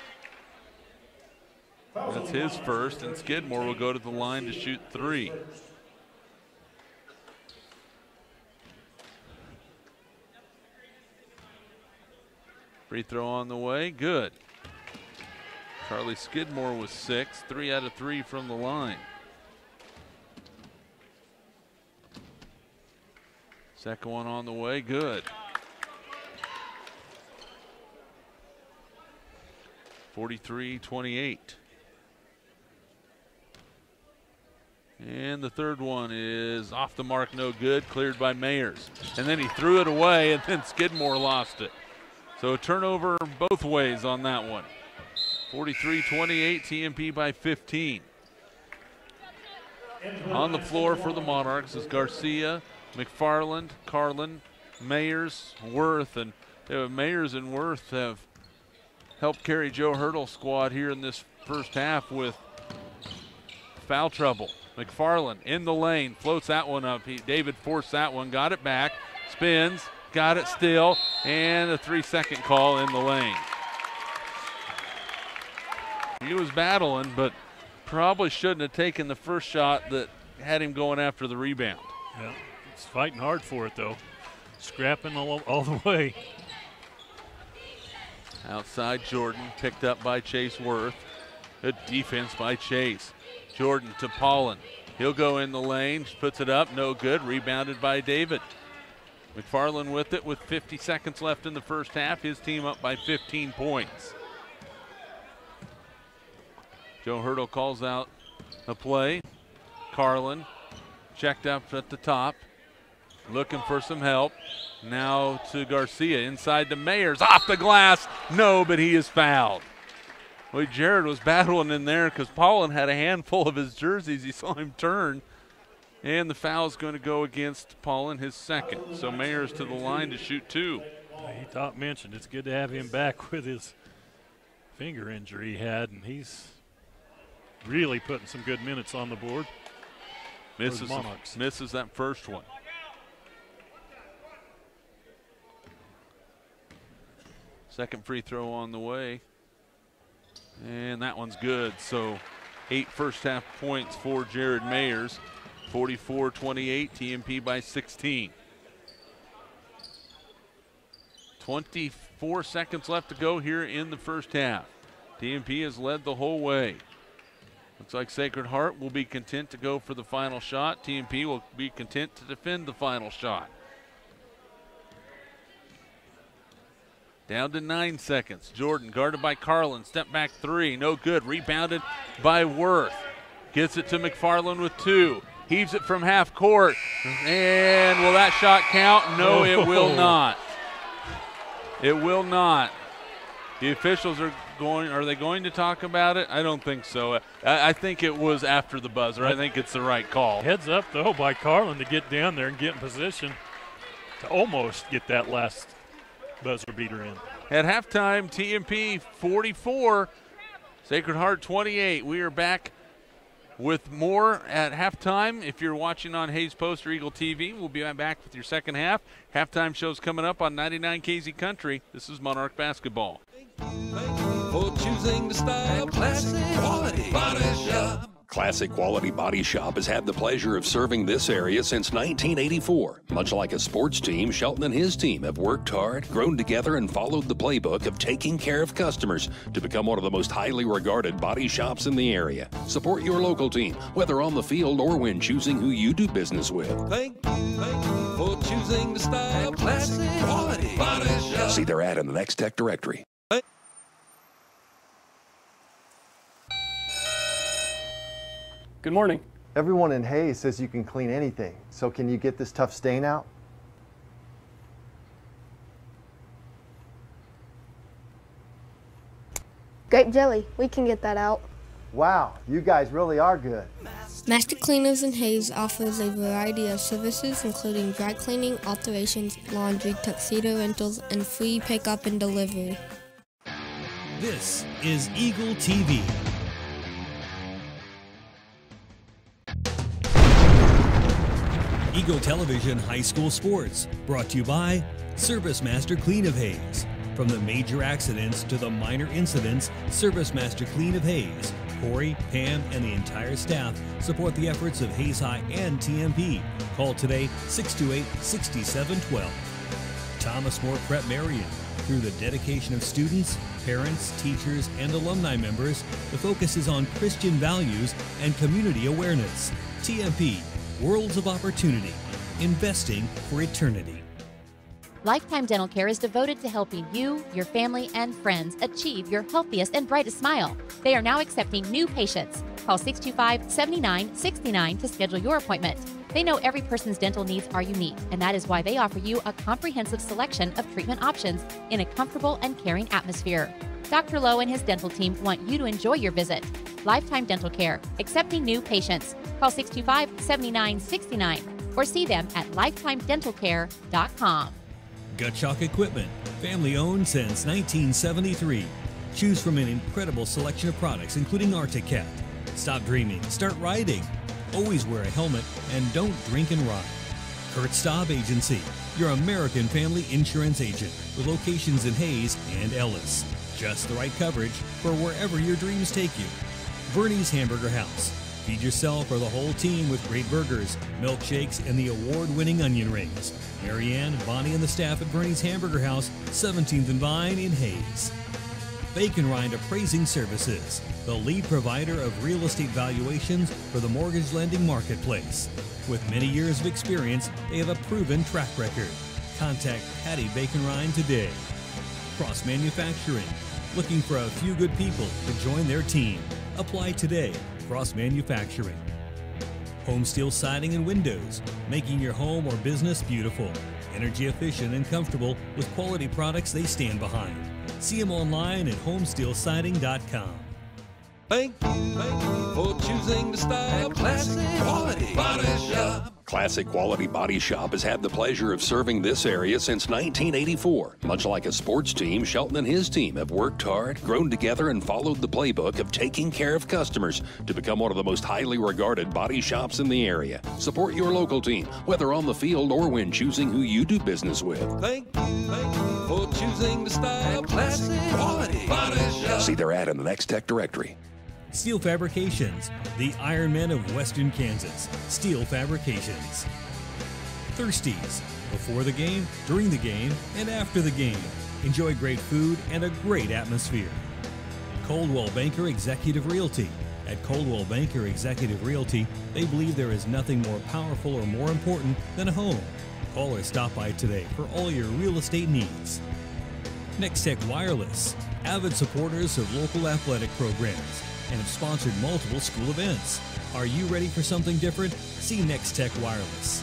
That's his first, and Skidmore will go to the line to shoot 3. Free throw on the way, good. Charlie Skidmore was 6, 3 out of 3 from the line. Second one on the way, good. 43-28. And the third one is off the mark, no good, cleared by Mayers. And then he threw it away, and then Skidmore lost it. So a turnover both ways on that one. 43-28, TMP by 15. On the floor for the Monarchs is Garcia, McFarland, Carlin, Mayers, Worth, and Mayers and Worth have helped carry Joe Hurdle's squad here in this first half with foul trouble. McFarland in the lane, floats that one up. David forced that one, got it back, spins, got it still, and a 3-second call in the lane. He was battling, but probably shouldn't have taken the first shot that had him going after the rebound. Yeah, he's fighting hard for it, though. Scrapping all the way. Outside Jordan, picked up by Chase Worth. Good defense by Chase. Jordan to Paulin. He'll go in the lane, puts it up, no good. Rebounded by David. McFarland with it with 50 seconds left in the first half. His team up by 15 points. Joe Hurdle calls out a play. Carlin checked up at the top, looking for some help. Now to Garcia, inside to Mayers, off the glass. No, but he is fouled. Well, Jared was battling in there because Paulin had a handful of his jerseys. He saw him turn, and the foul is going to go against Paulin, his second. So Mayers to the line to shoot two. He thought mentioned it's good to have him back with his finger injury he had, and he's really putting some good minutes on the board. Misses that first one. Second free throw on the way. And that one's good. So 8 first half points for Jared Mayers. 44-28, TMP by 16. 24 seconds left to go here in the first half. TMP has led the whole way. Looks like Sacred Heart will be content to go for the final shot. TMP will be content to defend the final shot. Down to 9 seconds. Jordan guarded by Carlin. Step back three. No good. Rebounded by Worth. Gets it to McFarland with 2. Heaves it from half court. And will that shot count? No, it will not. It will not. The officials are they going to talk about it? I don't think so. I think it was after the buzzer. I think it's the right call. Heads up, though, by Carlin to get down there and get in position to almost get that last buzzer beater in. At halftime, TMP 44, Sacred Heart 28. We are back with more at halftime. If you're watching on Hayes Post or Eagle TV, we'll be back with your second half. Halftime show's coming up on 99 KZ Country. This is Monarch Basketball. For choosing the style, classic quality body shop. Classic Quality Body Shop has had the pleasure of serving this area since 1984. Much like a sports team, Shelton and his team have worked hard, grown together, and followed the playbook of taking care of customers to become one of the most highly regarded body shops in the area. Support your local team, whether on the field or when choosing who you do business with. Thank you for choosing the style, classic quality body shop. See their ad in the Next Tech directory. Good morning. Everyone in Hayes says you can clean anything. So can you get this tough stain out? Grape jelly. We can get that out. Wow, you guys really are good. Master Cleaners in Hayes offers a variety of services including dry cleaning, alterations, laundry, tuxedo rentals, and free pickup and delivery. This is Eagle TV. Eagle Television High School Sports, brought to you by Service Master Clean of Hayes. From the major accidents to the minor incidents, Service Master Clean of Hayes, Corey, Pam, and the entire staff support the efforts of Hayes High and TMP. Call today 628-6712. Thomas More Prep Marion. Through the dedication of students, parents, teachers, and alumni members, the focus is on Christian values and community awareness. TMP. Worlds of Opportunity, investing for eternity. Lifetime Dental Care is devoted to helping you, your family, and friends achieve your healthiest and brightest smile. They are now accepting new patients. Call 625-7969 to schedule your appointment. They know every person's dental needs are unique, and that is why they offer you a comprehensive selection of treatment options in a comfortable and caring atmosphere. Dr. Lowe and his dental team want you to enjoy your visit. Lifetime Dental Care, accepting new patients. Call 625-7969 or see them at lifetimedentalcare.com. Gutshock Equipment, family owned since 1973. Choose from an incredible selection of products, including Arctic Cat. Stop dreaming, start riding. Always wear a helmet and don't drink and ride. Kurt Staub Agency, your American family insurance agent with locations in Hayes and Ellis. Just the right coverage for wherever your dreams take you. Bernie's Hamburger House. Feed yourself or the whole team with great burgers, milkshakes, and the award-winning onion rings. Marianne, Bonnie, and the staff at Bernie's Hamburger House, 17th and Vine in Hayes. Bacon Rind Appraising Services, the lead provider of real estate valuations for the mortgage lending marketplace. With many years of experience, they have a proven track record. Contact Patty Bacon Rind today. Cross Manufacturing, looking for a few good people to join their team. Apply today. Cross Manufacturing. Home Steel Siding and Windows, making your home or business beautiful, energy efficient and comfortable with quality products they stand behind. See them online at homesteelsiding.com. Thank you for choosing to style Classic Quality Body Shop. Classic Quality Body Shop has had the pleasure of serving this area since 1984. Much like a sports team, Shelton and his team have worked hard, grown together, and followed the playbook of taking care of customers to become one of the most highly regarded body shops in the area. Support your local team, whether on the field or when choosing who you do business with. Thank you for choosing to style Classic Quality Body Shop. See their ad in the Next Tech directory. Steel Fabrications, the Iron Men of Western Kansas. Steel Fabrications. Thirsties, before the game, during the game, and after the game. Enjoy great food and a great atmosphere. Coldwell Banker Executive Realty. At Coldwell Banker Executive Realty, they believe there is nothing more powerful or more important than a home. Call or stop by today for all your real estate needs. Next Tech Wireless, avid supporters of local athletic programs, and have sponsored multiple school events. Are you ready for something different? See Next Tech Wireless.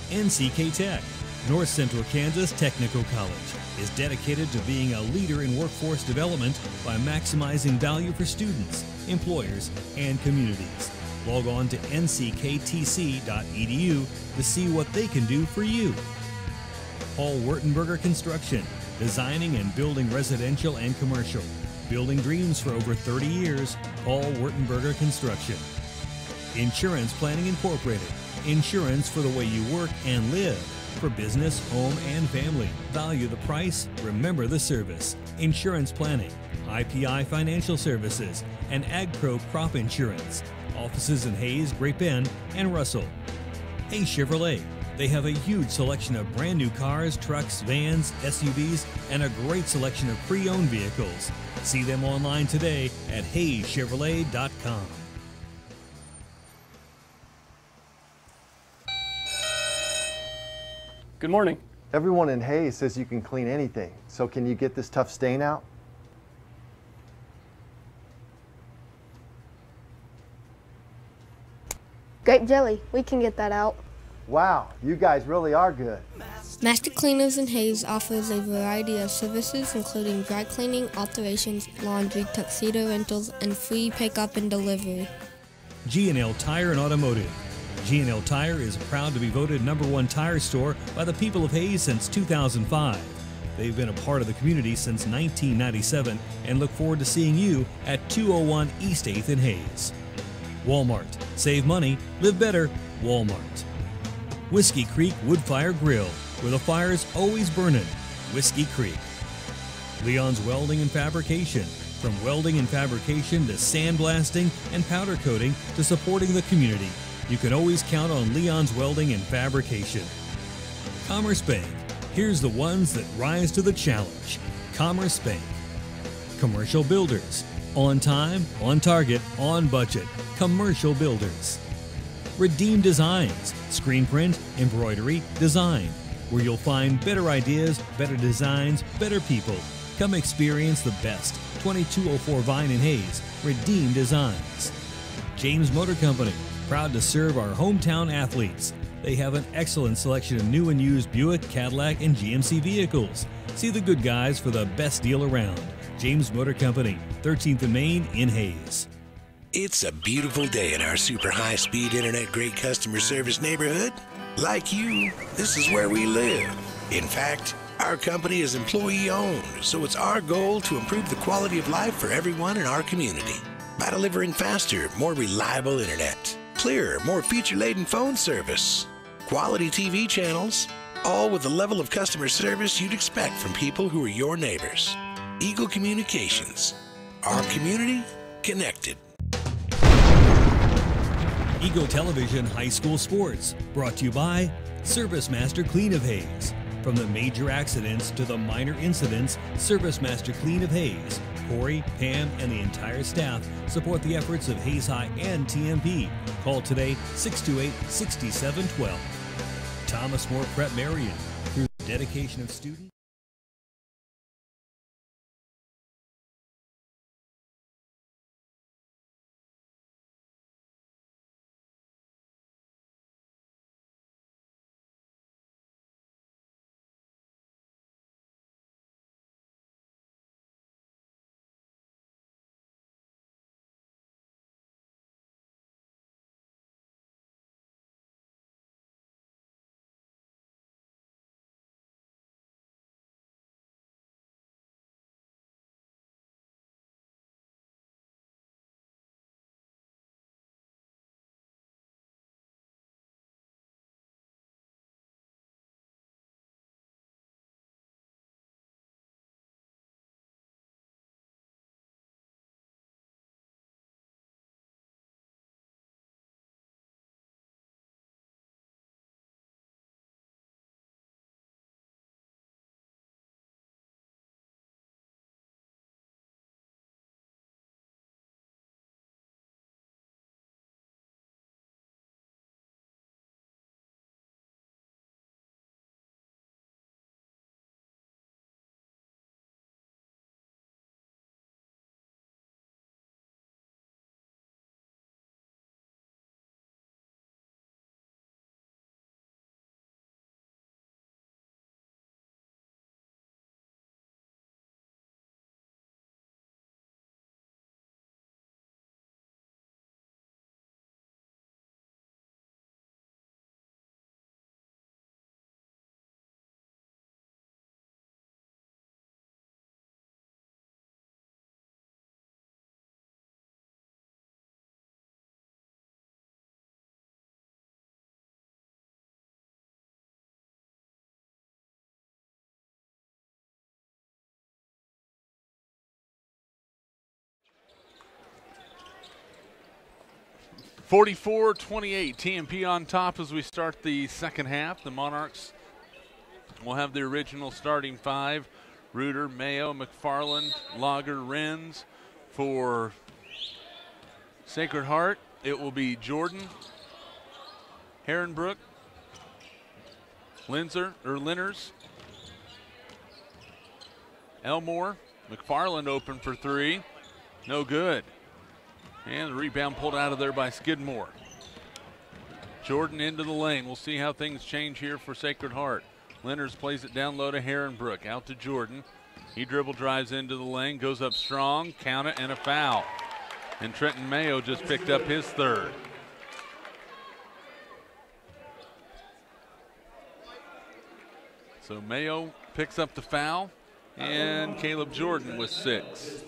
NCK Tech, North Central Kansas Technical College, is dedicated to being a leader in workforce development by maximizing value for students, employers, and communities. Log on to ncktc.edu to see what they can do for you. Paul Wertenberger Construction, designing and building residential and commercial. Building dreams for over 30 years, Paul Wertenberger Construction. Insurance Planning Incorporated. Insurance for the way you work and live. For business, home, and family. Value the price, remember the service. Insurance Planning. IPI Financial Services. And AgPro Crop Insurance. Offices in Hayes, Great Bend, and Russell. Hayes Chevrolet. They have a huge selection of brand new cars, trucks, vans, SUVs, and a great selection of pre-owned vehicles. See them online today at hayschevrolet.com. Good morning. Everyone in Hayes says you can clean anything. So can you get this tough stain out? Grape jelly, we can get that out. Wow, you guys really are good. Master Cleaners in Hayes offers a variety of services including dry cleaning, alterations, laundry, tuxedo rentals, and free pickup and delivery. G&L Tire and Automotive. G&L Tire is proud to be voted #1 tire store by the people of Hayes since 2005. They've been a part of the community since 1997 and look forward to seeing you at 201 East 8th in Hayes. Walmart. Save money, live better, Walmart. Whiskey Creek Wood Fire Grill, where the fire's always burning. Whiskey Creek. Leon's Welding and Fabrication. From welding and fabrication to sandblasting and powder coating to supporting the community, you can always count on Leon's Welding and Fabrication. Commerce Bank. Here's the ones that rise to the challenge. Commerce Bank. Commercial Builders. On time, on target, on budget. Commercial Builders. Redeem Designs, screen print, embroidery, design, where you'll find better ideas, better designs, better people. Come experience the best. 2204 Vine in Hayes, Redeem Designs. James Motor Company, proud to serve our hometown athletes. They have an excellent selection of new and used Buick, Cadillac, and GMC vehicles. See the good guys for the best deal around. James Motor Company, 13th and Main in Hayes. It's a beautiful day in our super high-speed internet great customer service neighborhood. Like you, this is where we live. In fact, our company is employee-owned, so it's our goal to improve the quality of life for everyone in our community by delivering faster, more reliable internet, clearer, more feature-laden phone service, quality TV channels, all with the level of customer service you'd expect from people who are your neighbors. Eagle Communications. Our community connected. Eagle Television High School Sports, brought to you by Service Master Clean of Hayes. From the major accidents to the minor incidents, Service Master Clean of Hayes. Corey, Pam, and the entire staff support the efforts of Hayes High and TMP. Call today 628-6712. Thomas More Prep Marion, through the dedication of students. (44-28) TMP on top as we start the second half. The Monarchs will have the original starting five: Reuter, Mayo, McFarland, Lager, Renz. For Sacred Heart, it will be Jordan, Herrenbrook, Linners, Elmore. McFarland open for three. No good. And the rebound pulled out of there by Skidmore. Jordan into the lane. We'll see how things change here for Sacred Heart. Linners plays it down low to Herrenbrook. Out to Jordan. He dribble drives into the lane. Goes up strong. Count it and a foul. And Trenton Mayo just picked up his third. So Mayo picks up the foul. And Caleb Jordan with 6.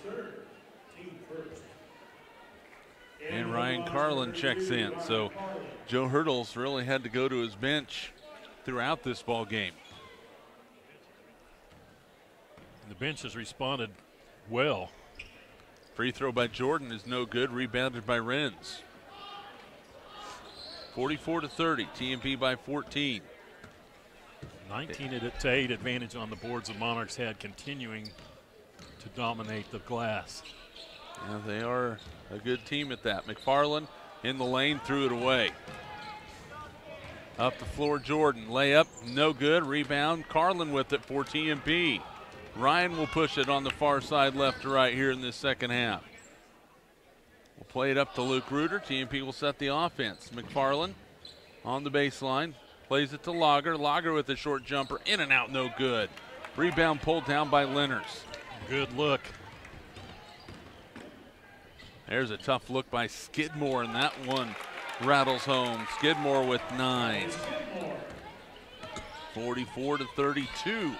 And Ryan Carlin checks in. So Joe Hurdles really had to go to his bench throughout this ball game. The bench has responded well. Free throw by Jordan is no good. Rebounded by Renz. 44-30. TMP by 14. 19-8 advantage on the boards the Monarchs had, continuing to dominate the glass. Yeah, they are a good team at that. McFarland in the lane, threw it away. Up the floor, Jordan. Layup, no good. Rebound, Carlin with it for TMP. Ryan will push it on the far side, left to right here in this second half. We'll play it up to Luke Reuter. TMP will set the offense. McFarland on the baseline. Plays it to Lager. Lager with a short jumper. In and out, no good. Rebound pulled down by Linners. Good look. There's a tough look by Skidmore, and that one rattles home. Skidmore with 9. 44-32.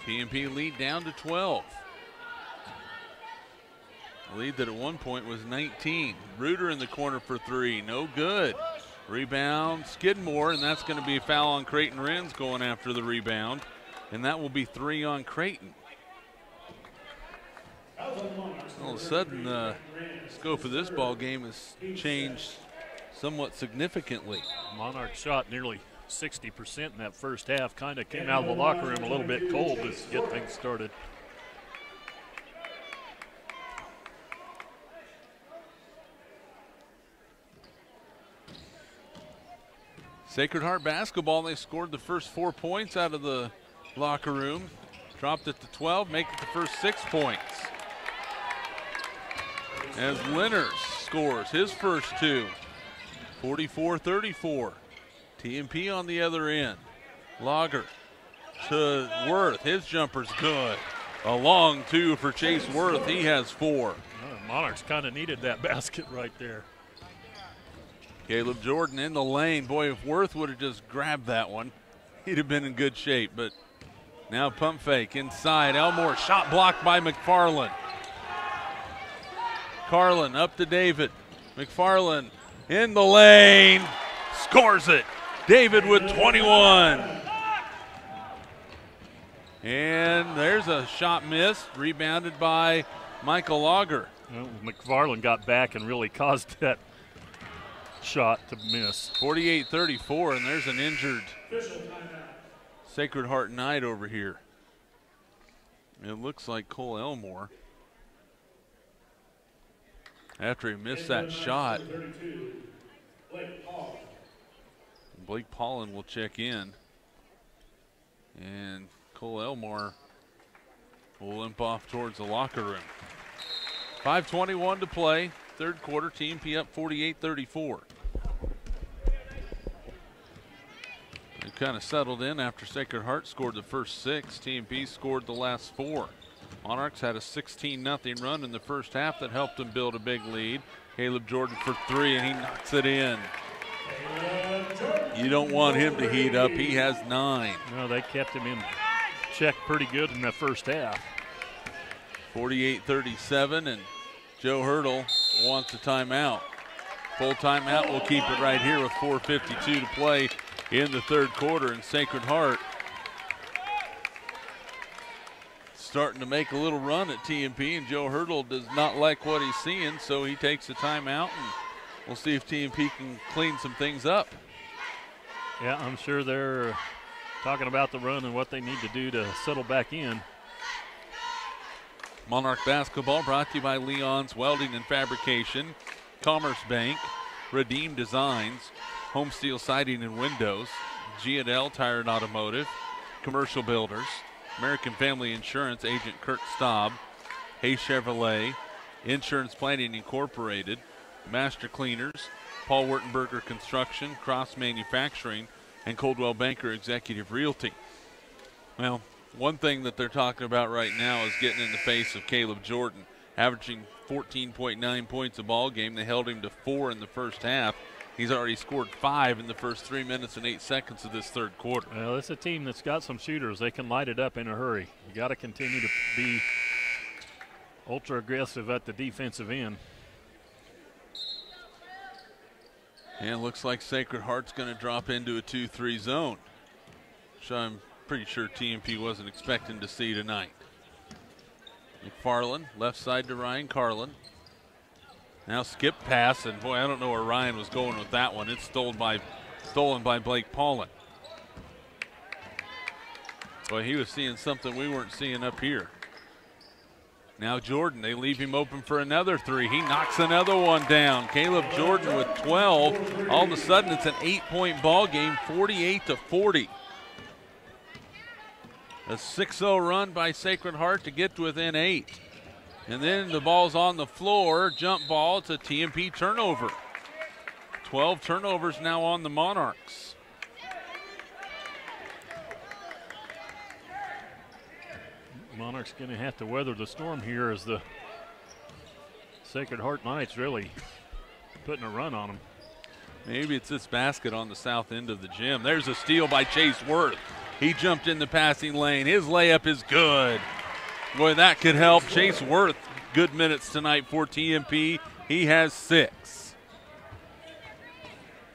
TMP lead down to 12. A lead that at one point was 19. Reuter in the corner for 3, no good. Rebound, Skidmore, and that's going to be a foul on Creighton Renz going after the rebound. And that will be 3 on Creighton. All of a sudden, the scope of this ball game has changed somewhat significantly. Monarch shot nearly 60% in that first half. Kind of came out of the locker room a little bit cold to get things started. Sacred Heart basketball, they scored the first 4 points out of the locker room. Dropped it to 12, make it the first 6 points. As Lenners scores his first 2, 44-34. TMP on the other end. Lager to Worth, his jumper's good. A long 2 for Chase Worth, he has 4. Monarchs kind of needed that basket right there. Caleb Jordan in the lane. Boy, if Worth would have just grabbed that one, he'd have been in good shape. But now pump fake inside. Elmore, shot blocked by McFarland. Carlin up to David. McFarland in the lane, scores it. David with 21. And there's a shot missed, rebounded by Michael Lager. Well, McFarland got back and really caused that shot to miss. 48-34, and there's an injured Sacred Heart Knight over here. It looks like Cole Elmore. After he missed that shot, Blake Paulin will check in. And Cole Elmore will limp off towards the locker room. 5:21 to play, third quarter, TMP up 48-34. They kind of settled in after Sacred Heart scored the first 6. TMP scored the last 4. Monarchs had a 16-0 run in the first half that helped them build a big lead. Caleb Jordan for 3, and he knocks it in. You don't want him to heat up. He has 9. No, they kept him in check pretty good in the first half. 48-37, and Joe Hurdle wants a timeout. Full timeout will keep it right here with 4:52 to play in the third quarter, and Sacred Heart starting to make a little run at TMP, and Joe Hurdle does not like what he's seeing, so he takes a timeout, and we'll see if TMP can clean some things up. Yeah, I'm sure they're talking about the run and what they need to do to settle back in. Monarch basketball brought to you by Leon's Welding and Fabrication, Commerce Bank, Redeem Designs, Home Steel Siding and Windows, G&L Tire and Automotive, Commercial Builders, American Family Insurance agent Kurt Staub, Hayes Chevrolet, Insurance Planning Incorporated, Master Cleaners, Paul Wurtenberger Construction, Cross Manufacturing, and Coldwell Banker Executive Realty. Well, one thing that they're talking about right now is getting in the face of Caleb Jordan, averaging 14.9 points a ball game. They held him to 4 in the first half. He's already scored 5 in the first 3 minutes and 8 seconds of this third quarter. Well, it's a team that's got some shooters. They can light it up in a hurry. You got to continue to be ultra aggressive at the defensive end. And it looks like Sacred Heart's going to drop into a 2-3 zone, which I'm pretty sure TMP wasn't expecting to see tonight. McFarland, left side to Ryan Carlin. Now skip pass, and boy, I don't know where Ryan was going with that one. It's stolen by Blake Paulin. Boy, he was seeing something we weren't seeing up here. Now Jordan, they leave him open for another 3. He knocks another one down. Caleb Jordan with 12. All of a sudden, it's an 8-point ball game, 48-40. A 6-0 run by Sacred Heart to get to within 8. And then the ball's on the floor, jump ball. It's a TMP turnover. 12 turnovers now on the Monarchs. Monarchs going to have to weather the storm here as the Sacred Heart Knights really putting a run on them. Maybe it's this basket on the south end of the gym. There's a steal by Chase Worth. He jumped in the passing lane. His layup is good. Boy, that could help. Chase Worth, good minutes tonight for TMP. He has 6.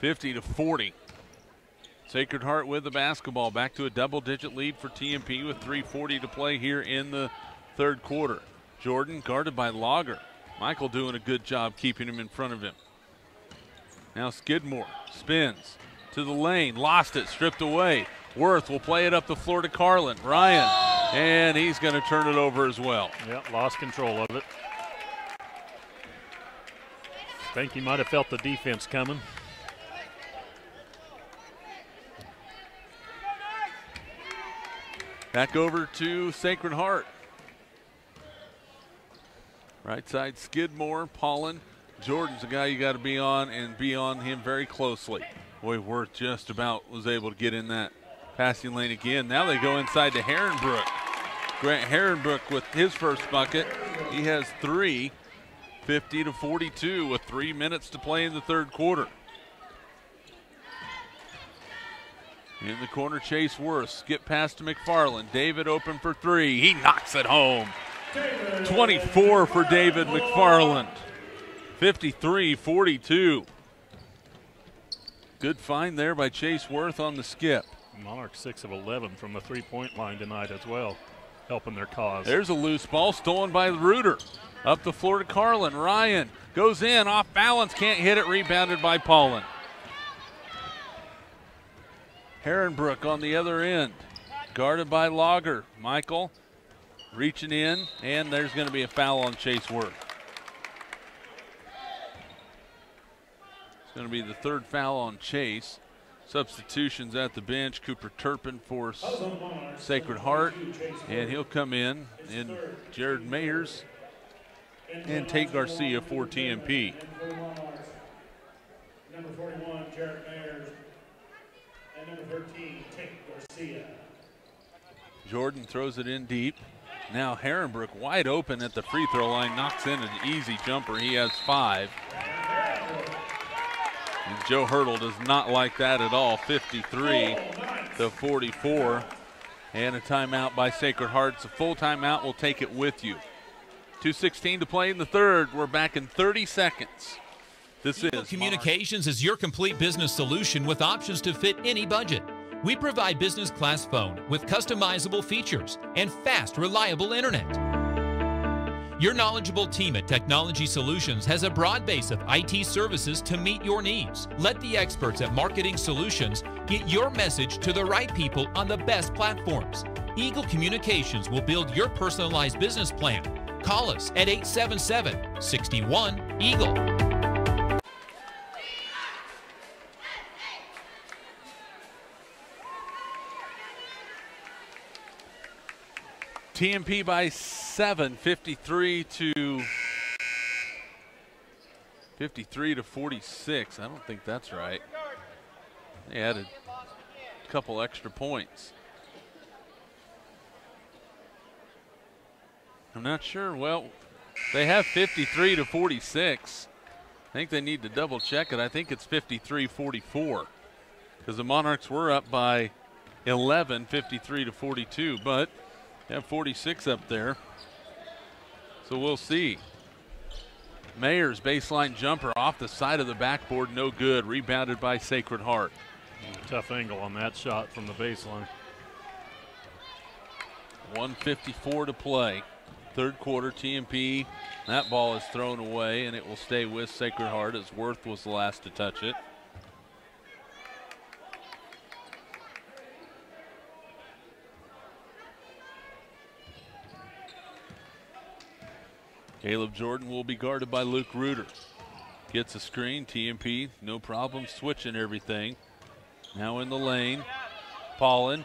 50-40. Sacred Heart with the basketball. Back to a double-digit lead for TMP with 3:40 to play here in the third quarter. Jordan guarded by Lager. Michael doing a good job keeping him in front of him. Now Skidmore spins to the lane, lost it, stripped away. Worth will play it up the floor to Carlin. Ryan, and he's going to turn it over as well. Yep, lost control of it. Think he might have felt the defense coming. Back over to Sacred Heart. Right side, Skidmore, Paulin. Jordan's the guy you got to be on and be on him very closely. Boy, Worth just about was able to get in that passing lane again. Now they go inside to Herrenbrook. Grant Herrenbrook with his first bucket. He has 3, 50-42 with 3 minutes to play in the third quarter. In the corner, Chase Worth. Skip pass to McFarland. David open for 3. He knocks it home. 24 for David McFarland. 53-42. Good find there by Chase Worth on the skip. Monarch 6 of 11 from the three-point line tonight as well, helping their cause. There's a loose ball stolen by Reuter. Up the floor to Carlin. Ryan goes in, off balance, can't hit it, rebounded by Paulin. Herrenbrook on the other end, guarded by Lager. Michael reaching in, and there's going to be a foul on Chase Worth. It's going to be the third foul on Chase. Substitutions at the bench. Cooper Turpin for Sacred Heart, and he'll come in. And Jared Mayers and Tate Garcia for TMP. Number 41, Jared Mayers, and number 13, Tate Garcia. Jordan throws it in deep. Now Herrenbrook wide open at the free throw line, knocks in an easy jumper. He has 5. And Joe Hurdle does not like that at all. 53-44. And a timeout by Sacred Heart. It's a full timeout. We'll take it with you. 2:16 to play in the third. We're back in 30 seconds. This is Communications is your complete business solution with options to fit any budget. We provide business class phone with customizable features and fast, reliable internet. Your knowledgeable team at Technology Solutions has a broad base of IT services to meet your needs. Let the experts at Marketing Solutions get your message to the right people on the best platforms. Eagle Communications will build your personalized business plan. Call us at 877-61-EAGLE. TMP by 7, 53-46. I don't think that's right. They added a couple extra points. I'm not sure. Well, they have 53-46. I think they need to double check it. I think it's 53-44 because the Monarchs were up by 11, 53-42, but they have 46 up there. So we'll see. Mayers baseline jumper off the side of the backboard, no good. Rebounded by Sacred Heart. Tough angle on that shot from the baseline. 1:54 to play. Third quarter, TMP. That ball is thrown away, and it will stay with Sacred Heart as Worth was the last to touch it. Caleb Jordan will be guarded by Luke Reuter. Gets a screen, TMP, no problem switching everything. Now in the lane, Paulin,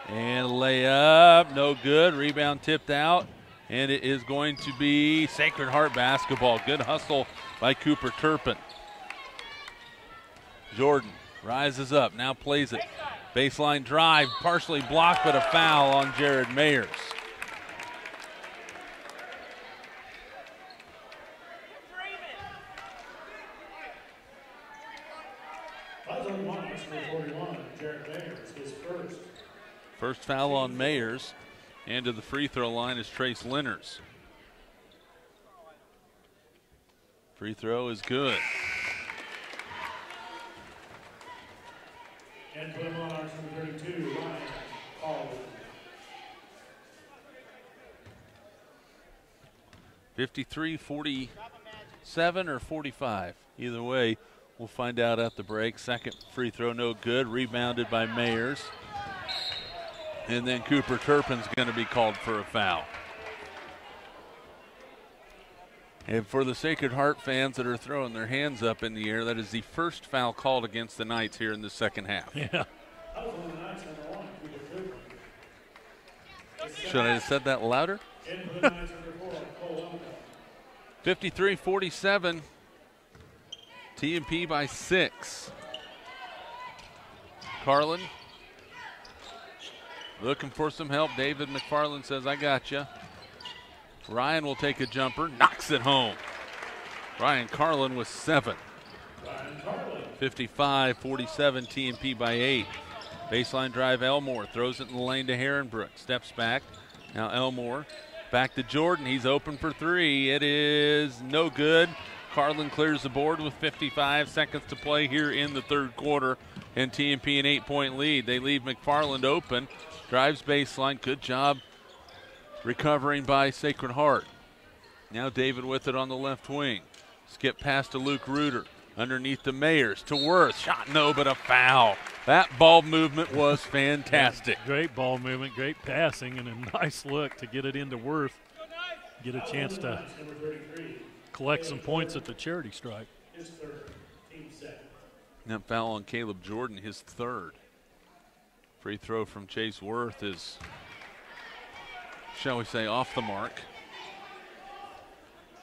and a layup, no good. Rebound tipped out, and it is going to be Sacred Heart basketball. Good hustle by Cooper Turpin. Jordan rises up, now plays it. Baseline drive, partially blocked, but a foul on Jared Mayers. First foul on Mayers, and to the free throw line is Trace Linners. Free throw is good. And for the Monarchs, number 32, Ryan Carlin. 53-46 47 or 45. Either way, we'll find out at the break. Second free throw, no good. Rebounded by Mayers. And then Cooper Turpin's going to be called for a foul. And for the Sacred Heart fans that are throwing their hands up in the air, that is the first foul called against the Knights here in the second half. Yeah. Should I have said that louder? 53-47. TMP by 6. Carlin looking for some help. David McFarland says, I got you. Ryan will take a jumper, knocks it home. Ryan Carlin with 7. 55-47, TMP by 8. Baseline drive, Elmore throws it in the lane to Herrenbrook. Steps back. Now Elmore back to Jordan. He's open for 3. It is no good. Carlin clears the board with 55 seconds to play here in the third quarter. And TMP an 8-point lead. They leave McFarland open. Drives baseline. Good job recovering by Sacred Heart. Now David with it on the left wing. Skip pass to Luke Reuter. Underneath the Mayers to Worth. Shot no, but a foul. That ball movement was fantastic. Yeah, great ball movement, great passing, and a nice look to get it into Worth. Get a chance to collect some points at the charity stripe. That foul on Caleb Jordan, his 3rd. Free throw from Chase Worth is, shall we say, off the mark.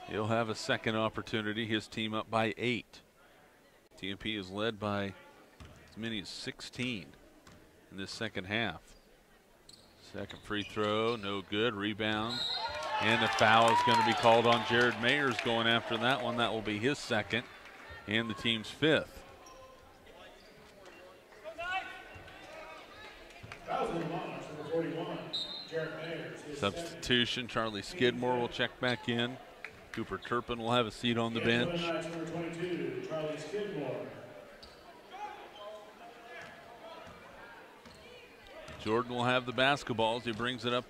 He'll have a second opportunity. His team up by 8. TMP is led by as many as 16 in this second half. Second free throw, no good. Rebound. And the foul is going to be called on Jared Mayers going after that one. That will be his 2nd and the team's 5th. Substitution, Charlie Skidmore will check back in. Cooper Turpin will have a seat on the bench. Jordan will have the basketball as he brings it up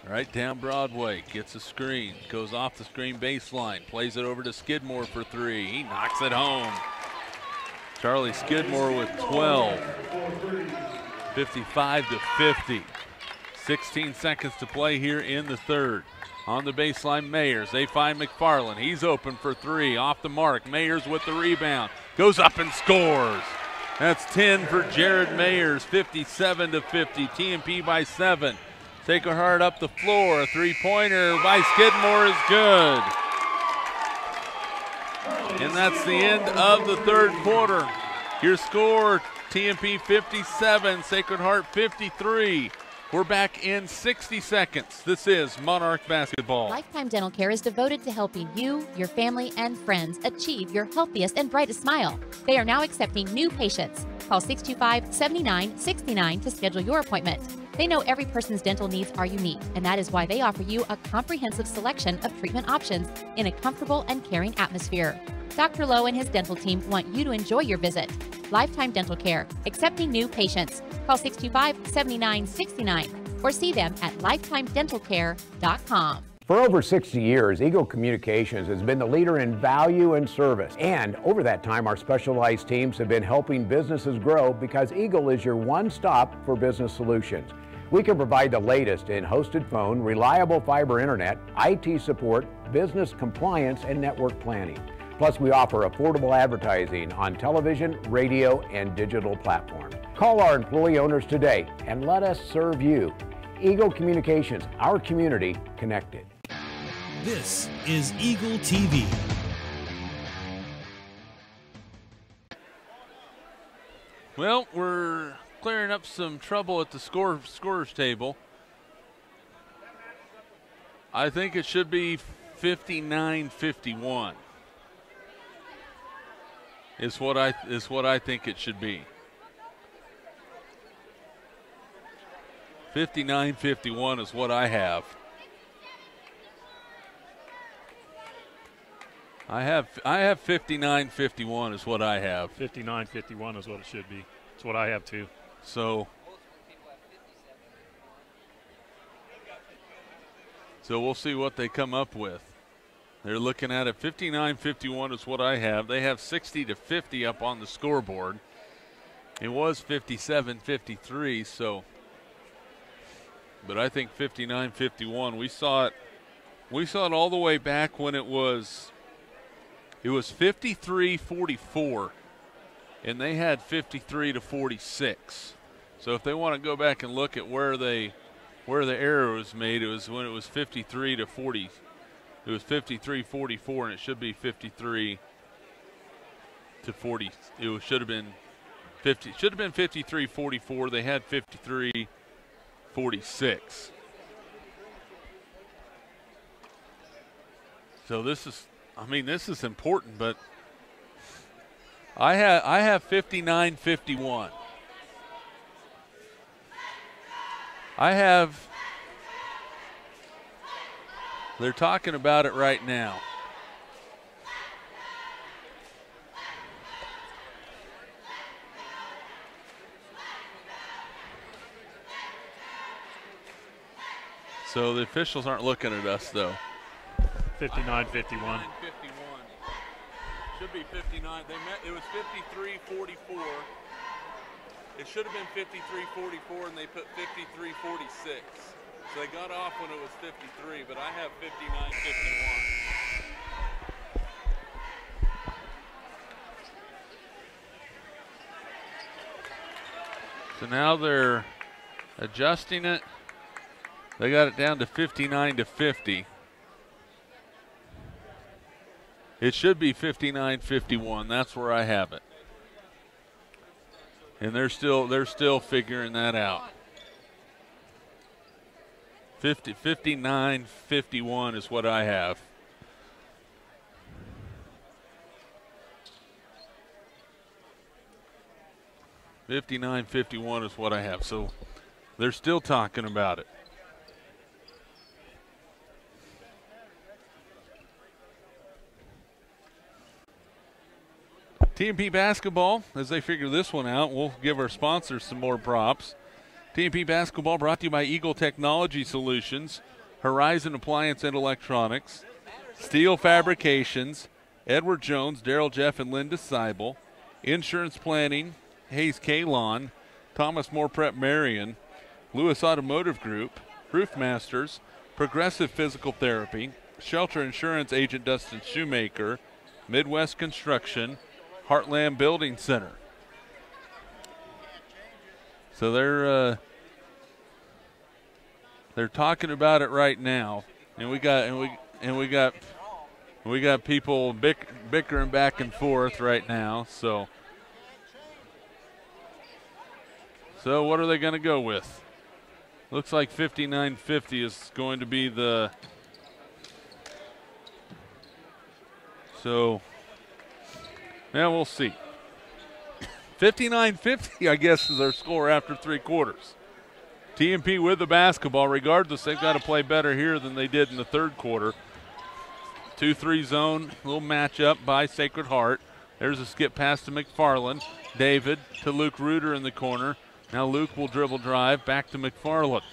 right down Broadway. Gets a screen, goes off the screen baseline, plays it over to Skidmore for 3. He knocks it home. Charlie Skidmore with 12. 55-50. 16 seconds to play here in the third. On the baseline, Mayers. They find McFarland. He's open for 3. Off the mark. Mayers with the rebound. Goes up and scores. That's 10 for Jared Mayers. 57-50. TMP by 7. Sacred Heart up the floor. A 3-pointer by Skidmore is good. And that's the end of the third quarter. Your score, TMP 57, Sacred Heart 53. We're back in 60 seconds. This is Monarch Basketball. Lifetime Dental Care is devoted to helping you, your family, and friends achieve your healthiest and brightest smile. They are now accepting new patients. Call 625-7969 to schedule your appointment. They know every person's dental needs are unique, and that is why they offer you a comprehensive selection of treatment options in a comfortable and caring atmosphere. Dr. Lowe and his dental team want you to enjoy your visit. Lifetime Dental Care, accepting new patients. Call 625-7969 or see them at lifetimedentalcare.com. For over 60 years, Eagle Communications has been the leader in value and service. And over that time, our specialized teams have been helping businesses grow because Eagle is your one-stop for business solutions. We can provide the latest in hosted phone, reliable fiber internet, IT support, business compliance, and network planning. Plus, we offer affordable advertising on television, radio, and digital platforms. Call our employee owners today and let us serve you. Eagle Communications, our community connected. This is Eagle TV. Well, we're clearing up some trouble at the scorers table. I think it should be 59-51. Is what I think it should be. 59-51 is what I have. I have 59-51 is what I have. 59-51 is what it should be. It's what I have too. So we'll see what they come up with. They're looking at it. 59-51 is what I have. They have 60-50 up on the scoreboard. It was 57-53, so. But I think 59-51. We saw it all the way back when it was 53-44, and they had 53-46. So if they want to go back and look at where the error was made, it was when it was 53-40. It was 53-44, and it should be 53-40. It should have been 53-44. They had 53-46. So this is important, but I have 59-51. They're talking about it right now. So the officials aren't looking at us, though. 59-51. Should be 59. It was 53-44. It should have been 53-44, and they put 53-46. So they got off when it was 53, but I have 59-51. So now they're adjusting it. They got it down to 59-50. It should be 59-51. That's where I have it. And they're still figuring that out. 59-51 is what I have. $59-51 is what I have. So they're still talking about it. TMP basketball, as they figure this one out, we'll give our sponsors some more props. TMP basketball brought to you by Eagle Technology Solutions, Horizon Appliance and Electronics, Steel Fabrications, Edward Jones, Daryl Jeff, and Linda Seibel, Insurance Planning, Hayes Kalon, Thomas Moore Prep Marion, Lewis Automotive Group, Roof Masters, Progressive Physical Therapy, Shelter Insurance Agent Dustin Shoemaker, Midwest Construction, Heartland Building Center. So they're talking about it right now, and we got people bickering back and forth right now. So what are they going to go with? Looks like 59-50 is going to be the. So. Yeah, we'll see. 59-50, I guess, is our score after 3 quarters. TMP with the basketball. Regardless, they've got to play better here than they did in the third quarter. 2-3 zone, little matchup by Sacred Heart. There's a skip pass to McFarland. David to Luke Reuter in the corner. Now Luke will dribble drive back to McFarland.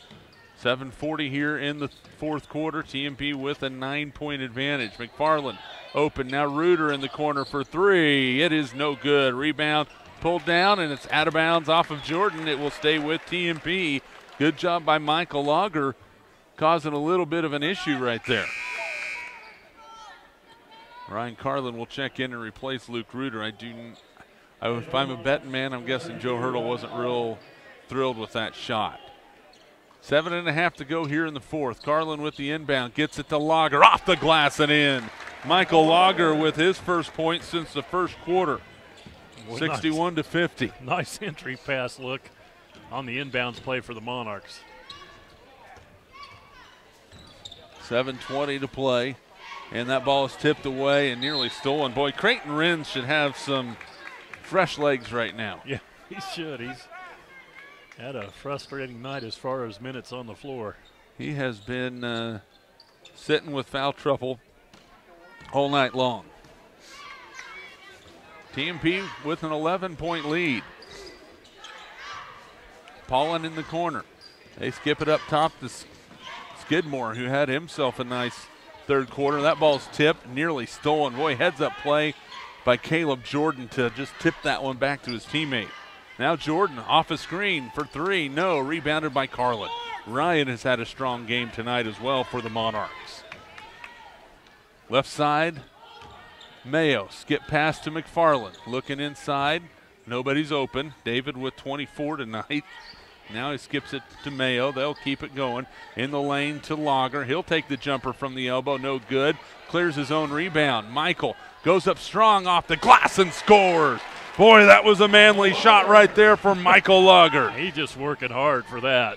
7:40 here in the fourth quarter. TMP with a 9-point advantage. McFarland open. Now Reuter in the corner for 3. It is no good. Rebound pulled down, and it's out of bounds off of Jordan. It will stay with TMP. Good job by Michael Lager, causing a little bit of an issue right there. Ryan Carlin will check in and replace Luke Reuter. If I'm a betting man, I'm guessing Joe Hurdle wasn't real thrilled with that shot. 7.5 to go here in the fourth. Carlin with the inbound, gets it to Lager, off the glass and in. Michael Lager with his first point since the first quarter. 61-50. Nice entry pass look on the inbounds play for the Monarchs. 7:20 to play, and that ball is tipped away and nearly stolen. Boy, Creighton Renz should have some fresh legs right now. Yeah, he should. He's had a frustrating night as far as minutes on the floor. He has been sitting with foul trouble all night long. TMP with an 11-point lead. Paulin in the corner. They skip it up top to Skidmore, who had himself a nice third quarter. That ball's tipped, nearly stolen. Boy, heads-up play by Caleb Jordan to just tip that one back to his teammate. Now Jordan off a screen for three. No, rebounded by Carlin. Ryan has had a strong game tonight as well for the Monarchs. Left side, Mayo. Skip pass to McFarland. Looking inside. Nobody's open. David with 24 tonight. Now he skips it to Mayo. They'll keep it going. In the lane to Lager. He'll take the jumper from the elbow. No good. Clears his own rebound. Michael goes up strong off the glass and scores. Boy, that was a manly shot right there for Michael Lager. He's just working hard for that.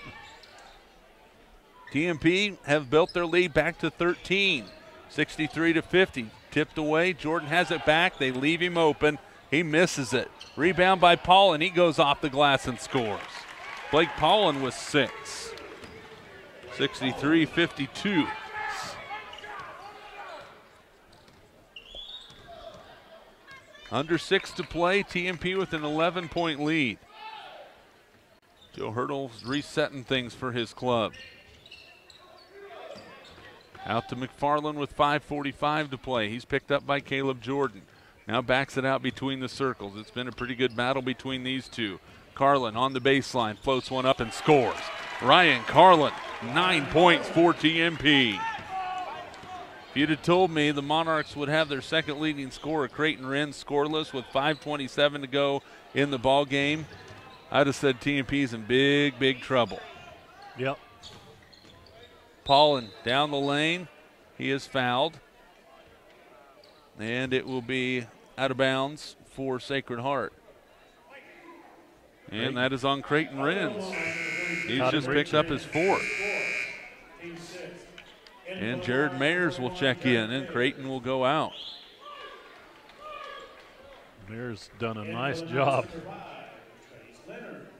TMP have built their lead back to 13. 63-50. Tipped away. Jordan has it back. They leave him open. He misses it. Rebound by Paulin. He goes off the glass and scores. Blake Paulin with 6. 63-52. Under 6 to play. TMP with an 11-point lead. Joe Hurdle's resetting things for his club. Out to McFarland with 5:45 to play. He's picked up by Caleb Jordan. Now backs it out between the circles. It's been a pretty good battle between these two. Carlin on the baseline, floats one up and scores. Ryan Carlin, 9 points for TMP. If you'd have told me the Monarchs would have their second leading scorer, Creighton Wren, scoreless with 5:27 to go in the ball game, I'd have said TMP's in big, big trouble. Yep. Paulin down the lane. He is fouled. And it will be out of bounds for Sacred Heart. And that is on Creighton Wren's. He's just picked up his 4th. And Jared Mayers will check in, and Creighton will go out. Mayers done a nice job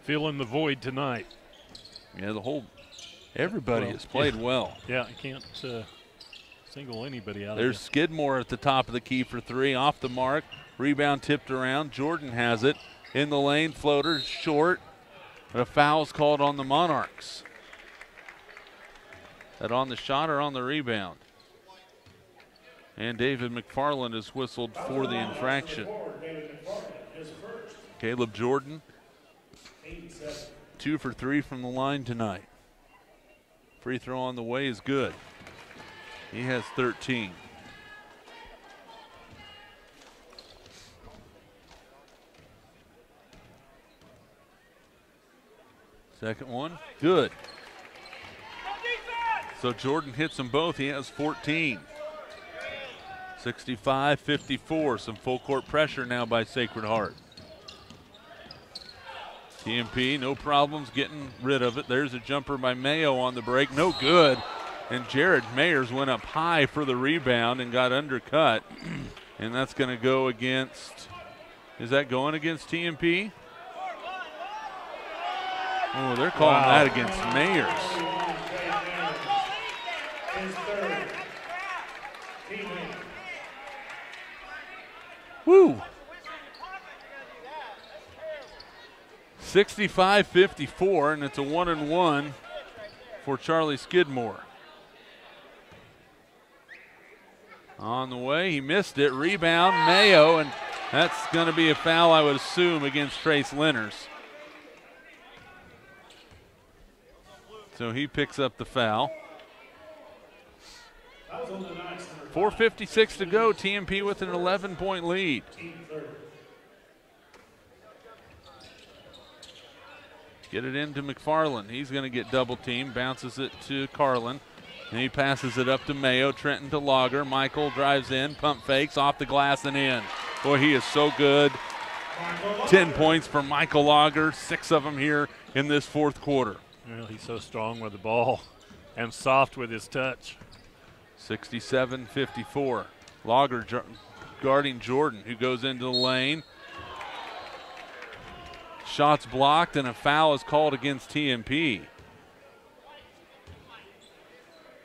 filling the void tonight. Yeah, everybody has played well. Yeah, you can't single anybody out. There's Skidmore at the top of the key for 3, off the mark. Rebound tipped around. Jordan has it. In the lane, floater short. But a foul's called on the Monarchs. That on the shot or on the rebound? And David McFarland is whistled for the infraction. Caleb Jordan, 2 for 3 from the line tonight. Free throw on the way is good. He has 13. Second one, good. So Jordan hits them both. He has 14. 65-54. Some full court pressure now by Sacred Heart. TMP, no problems getting rid of it. There's a jumper by Mayo on the break. No good. And Jared Mayers went up high for the rebound and got undercut. And that's going to go against, is that going against TMP? Oh, they're calling that against Mayers. Woo! 65-54, and it's a 1-and-1 for Charlie Skidmore. On the way, he missed it. Rebound, Mayo, and that's going to be a foul, I would assume, against Trace Lenners. So he picks up the foul. 4:56 to go. TMP with an 11-point lead. Get it into McFarland. He's going to get double teamed. Bounces it to Carlin. And he passes it up to Mayo. Trenton to Lager. Michael drives in. Pump fakes off the glass and in. Boy, he is so good. 10 points for Michael Lager. 6 of them here in this fourth quarter. Well, he's so strong with the ball and soft with his touch. 67-54. Lager guarding Jordan, who goes into the lane. Shots blocked, and a foul is called against TMP.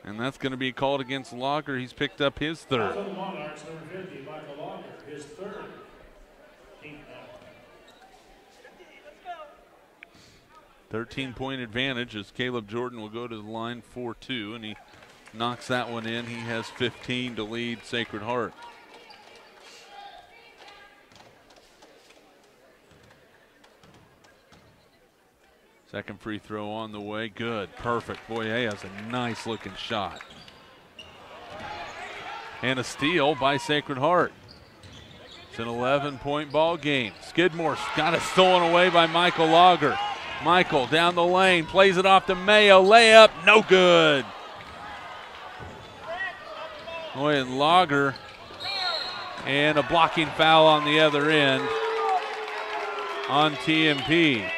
And that's going to be called against Lager. He's picked up his 3rd. For the Monarchs, number 50, Michael Lager, his 3rd. 13-point advantage as Caleb Jordan will go to the line 4-2, and he knocks that one in. He has 15 to lead Sacred Heart. Second free throw on the way. Good. Perfect. Boy, he has a nice looking shot. And a steal by Sacred Heart. It's an 11-point ball game. Skidmore got it stolen away by Michael Lager. Michael down the lane, plays it off to Mayo. Layup, no good. Boy, and Lager, and a blocking foul on the other end on TMP.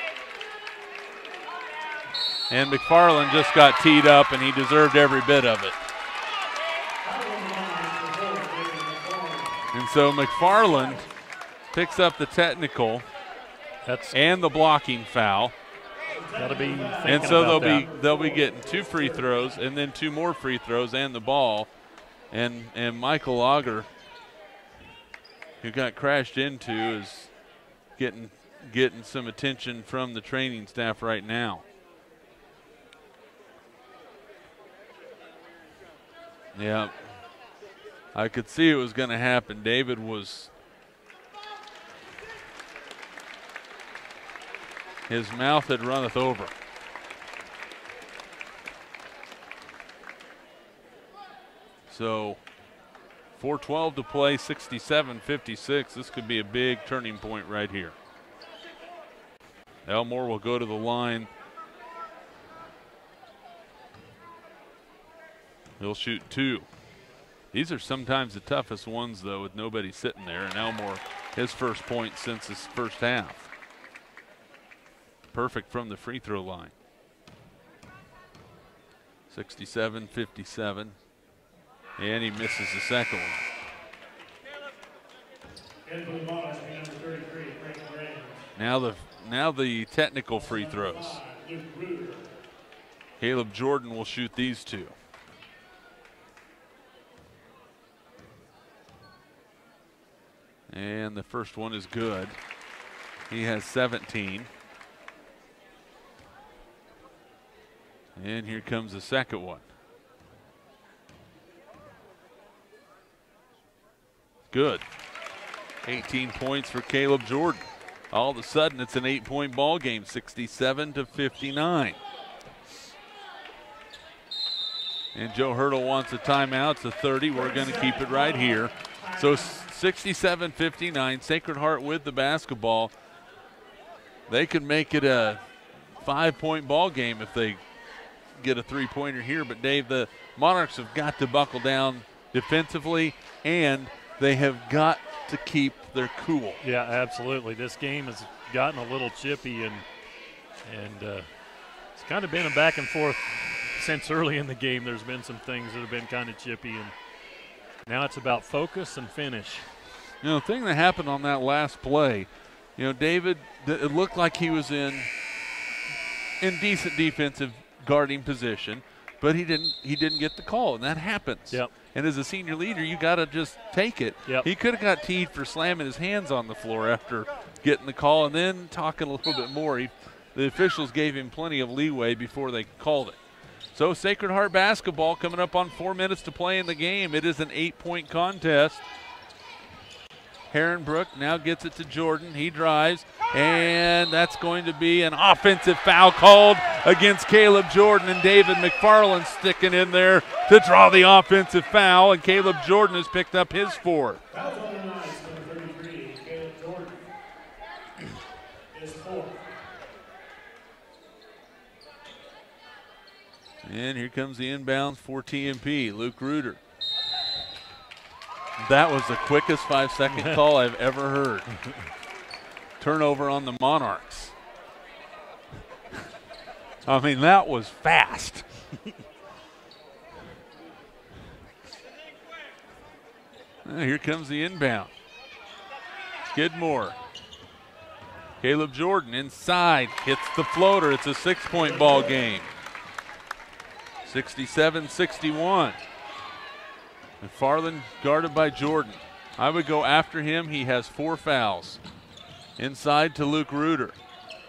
And McFarland just got teed up, and he deserved every bit of it. And so McFarland picks up the technical and the blocking foul. Gotta be and so they'll be getting 2 free throws and then 2 more free throws and the ball. And Michael Lager, who got crashed into, is getting some attention from the training staff right now. Yeah, I could see it was going to happen. David was, his mouth had runneth over. So 4:12 to play, 67-56. This could be a big turning point right here. Elmore will go to the line. He'll shoot 2. These are sometimes the toughest ones, though, with nobody sitting there. And Elmore, his first point since his first half. Perfect from the free throw line. 67-57. And he misses the second one. Now the technical free throws. Caleb Jordan will shoot these 2. And the first one is good. He has 17. And here comes the second one. Good. 18 points for Caleb Jordan. All of a sudden, it's an 8-point ball game, 67-59. And Joe Hurdle wants a timeout. It's a 30. We're going to keep it right here. So 67-59, Sacred Heart with the basketball. They could make it a 5-point ball game if they get a 3-pointer here. But, Dave, the Monarchs have got to buckle down defensively, and they have got to keep their cool. Yeah, absolutely. This game has gotten a little chippy, and it's kind of been a back and forth since early in the game. There's been some things that have been kind of chippy, and now it's about focus and finish. You know, the thing that happened on that last play, you know, David, it looked like he was in decent defensive guarding position, but he didn't get the call, and that happens. Yep. And as a senior leader, you got to just take it. Yep. He could have got teed for slamming his hands on the floor after getting the call, and then talking a little bit more. The officials gave him plenty of leeway before they called it. So Sacred Heart basketball coming up on 4 minutes to play in the game. It is an 8-point contest. Herrenbrook now gets it to Jordan. He drives, and that's going to be an offensive foul called against Caleb Jordan, and David McFarland sticking in there to draw the offensive foul, and Caleb Jordan has picked up his 4. Foul on the line, number 33, Caleb Jordan. Is 4. And here comes the inbounds for TMP, Luke Reuter. That was the quickest 5-second call I've ever heard. Turnover on the Monarchs. I mean, that was fast. Here comes the inbound. Skidmore. Caleb Jordan inside, hits the floater. It's a 6-point ball game. 67-61. McFarland guarded by Jordan. I would go after him. He has 4 fouls. Inside to Luke Reuter.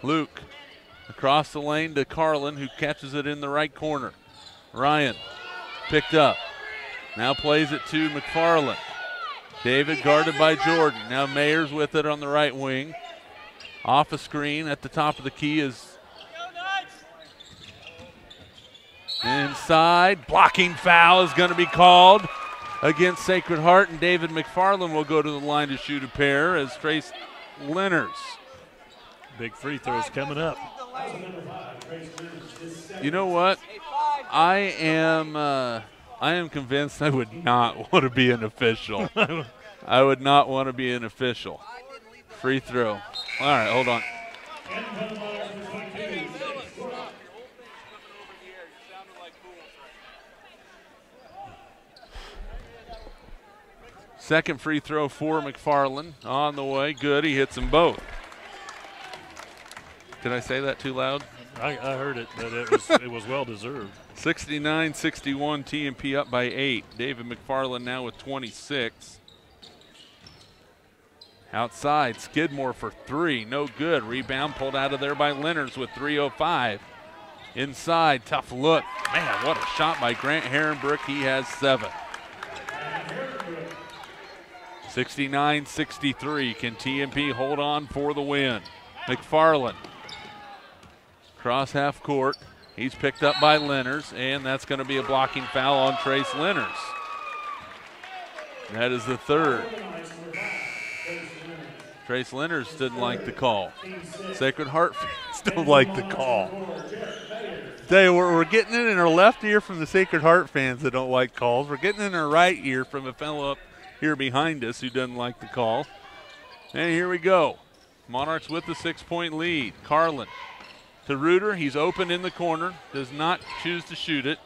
Luke across the lane to Carlin, who catches it in the right corner. Ryan Picked up. Now plays it to McFarland. David guarded by Jordan. Now Mayers with it on the right wing. Off a screen at the top of the key is inside. Blocking foul is going to be called against Sacred Heart, and David McFarland will go to the line to shoot a pair as Trace Lenners. Big free throws coming up. You know what? I am convinced I would not want to be an official. I would not want to be an official. Free throw. All right, hold on. Second free throw for McFarland on the way. Good. He hits them both. Did I say that too loud? I heard it, but it was well deserved. 69-61, TMP up by 8. David McFarland now with 26. Outside, Skidmore for 3. No good. Rebound pulled out of there by Lenners with 3:05. Inside, tough look. Man, what a shot by Grant Herrenbrook. He has 7. 69-63. Can TMP hold on for the win? McFarland. Cross half court. He's picked up by Lenners, and that's going to be a blocking foul on Trace Lenners. That is the third. Trace Lenners didn't like the call. Sacred Heart fans don't like the call. Tell you, we're getting it in our left ear from the Sacred Heart fans that don't like calls. We're getting it in our right ear from a fellow up here behind us who doesn't like the call. And here we go. Monarchs with the 6-point lead. Carlin to Reuter. He's open in the corner. Does not choose to shoot it.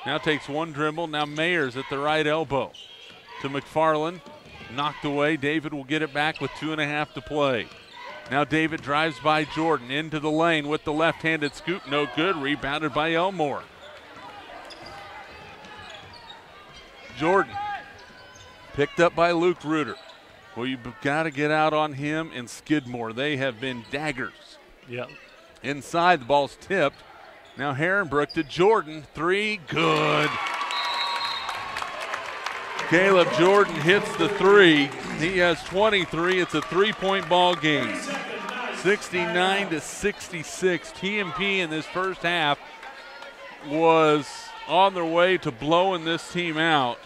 Now takes one dribble. Now Mayers at the right elbow to McFarland. Knocked away. David will get it back with 2.5 to play. Now David drives by Jordan into the lane with the left-handed scoop. No good. Rebounded by Elmore. Jordan picked up by Luke Reuter. Well, you've got to get out on him and Skidmore. They have been daggers. Yeah. Inside, the ball's tipped. Now Herrenbrook to Jordan. 3, good. Caleb Jordan hits the 3. He has 23. It's a 3-point ball game. 69-66. TMP in this first half was on their way to blowing this team out.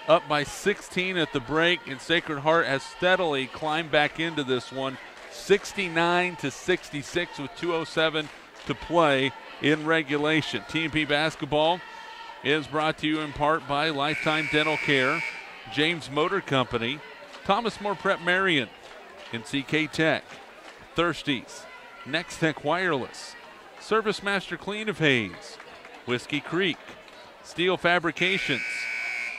Up by 16 at the break, and Sacred Heart has steadily climbed back into this one. 69-66 with 2:07 to play in regulation. TMP basketball is brought to you in part by Lifetime Dental Care, James Motor Company, Thomas More Prep Marion, and CK Tech, Thirsties, Next Tech Wireless, Service Master Clean of Hayes, Whiskey Creek, Steel Fabrications,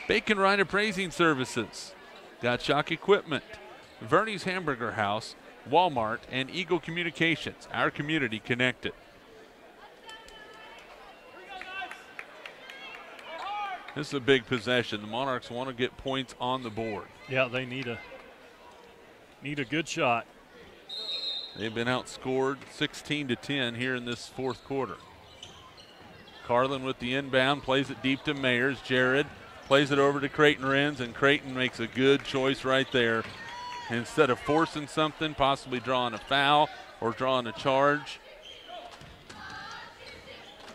Bacon Ride Appraising Services, Gottschalk Equipment, Verney's Hamburger House, Walmart, and Eagle Communications, our community connected. This is a big possession. The Monarchs want to get points on the board. Yeah, they need a good shot. They've been outscored 16-10 here in this fourth quarter. Carlin with the inbound, plays it deep to Mayers. Jared plays it over to Creighton Renz, and Creighton makes a good choice right there. Instead of forcing something, possibly drawing a foul or drawing a charge.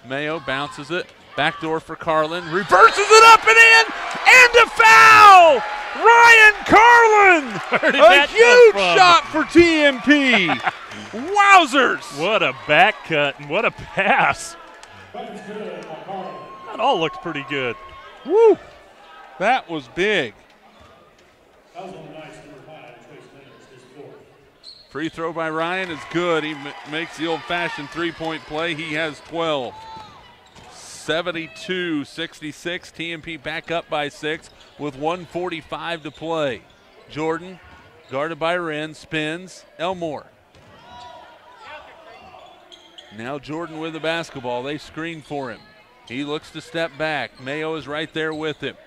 Mayo bounces it. Backdoor for Carlin. Reverses it up and in. And a foul! Ryan Carlin! A huge shot for TMP. Wowzers! What a back cut and what a pass. That all looked pretty good. Woo! That was big. That was on the nice number 5, Trace Lenners, his 4th. Free throw by Ryan is good. He makes the old-fashioned three-point play. He has 12. 72-66. TMP back up by 6 with 1:45 to play. Jordan, guarded by Wren, spins. Elmore. Now Jordan with the basketball. They screen for him. He looks to step back. Mayo is right there with him.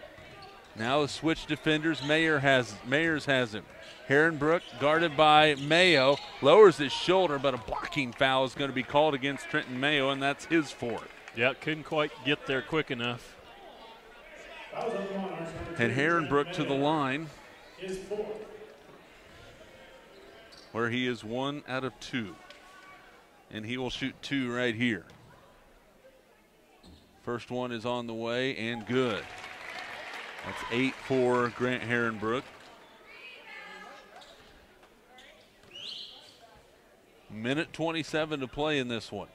Now the switch defenders. Mayers has him. Herrenbrook guarded by Mayo. Lowers his shoulder, but a blocking foul is going to be called against Trenton Mayo, and that's his 4th. Yeah, couldn't quite get there quick enough. And Herrenbrook to the line, where he is 1 out of 2. And he will shoot 2 right here. First one is on the way and good. That's 8 for Grant Herrenbrook. Minute 27 to play in this one.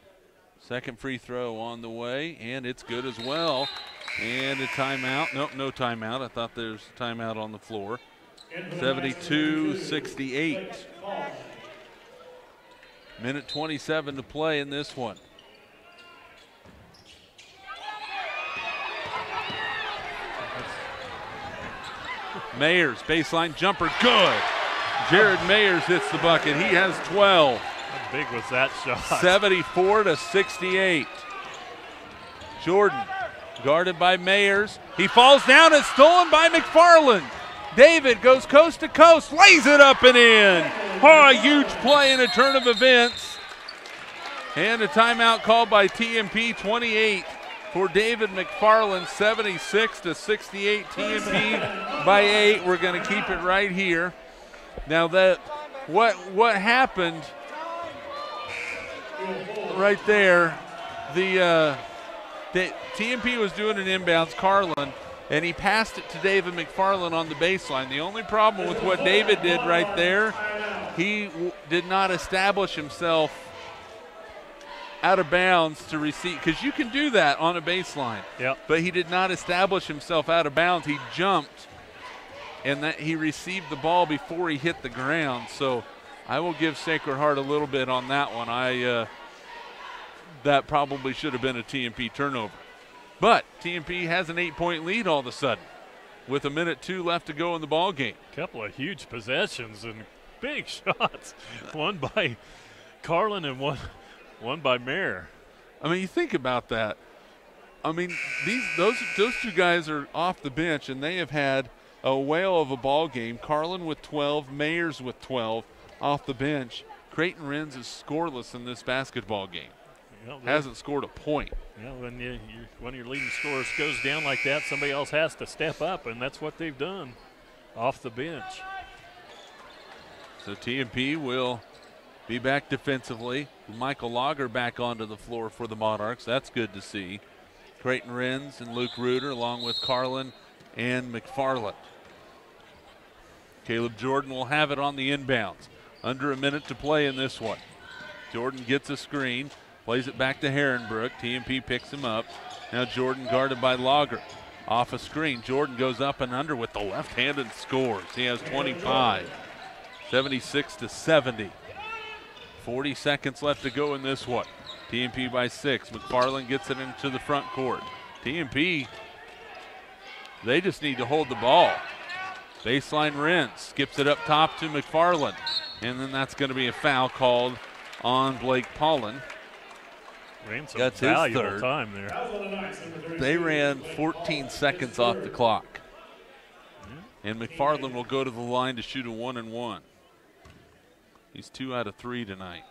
Second free throw on the way, and it's good as well. And a timeout. Nope, no timeout. I thought there's a timeout on the floor. 72-68. Minute 27 to play in this one. Mayers, baseline jumper, good. Jared Mayers hits the bucket. He has 12. How big was that shot? 74-68. Jordan guarded by Mayers. He falls down. It's stolen by McFarland. David goes coast to coast, lays it up and in. Oh, a huge play in a turn of events. And a timeout called by TMP. 28 for David McFarland. 76-68. TMP by 8. We're going to keep it right here. Now that what happened right there, the TMP was doing an inbounds, Carlin, and he passed it to David McFarland on the baseline. The only problem with what David did right there, he did not establish himself out of bounds to receive, because you can do that on a baseline. Yep. But he did not establish himself out of bounds. He jumped, and that he received the ball before he hit the ground. So I will give Sacred Heart a little bit on that one. That probably should have been a TMP turnover. But TMP has an 8-point lead all of a sudden with 1:02 left to go in the ball game. Couple of huge possessions and big shots. One by Carlin and one by Mayer. I mean, you think about that. I mean, those two guys are off the bench, and they have had a whale of a ball game. Carlin with 12, Mayers with 12 off the bench. Creighton Renz is scoreless in this basketball game. Hasn't scored a point. When your leading scorer goes down like that, somebody else has to step up, and that's what they've done off the bench. So TMP will be back defensively. Michael Lager back onto the floor for the Monarchs. That's good to see. Creighton Renz and Luke Reuter along with Carlin and McFarland. Caleb Jordan will have it on the inbounds. Under a minute to play in this one. Jordan gets a screen. Plays it back to Herrenbrook. TMP picks him up. Now Jordan guarded by Lager. Off a screen. Jordan goes up and under with the left hand and scores. He has 25. 76-70. 40 seconds left to go in this one. TMP by 6. McFarland gets it into the front court. TMP, they just need to hold the ball. Baseline Renz skips it up top to McFarland. And then that's going to be a foul called on Blake Paulin. Ran some That's his valuable third. time there. They ran 14 seconds off the clock. And McFarland will go to the line to shoot a 1-and-1. He's 2 out of 3 tonight.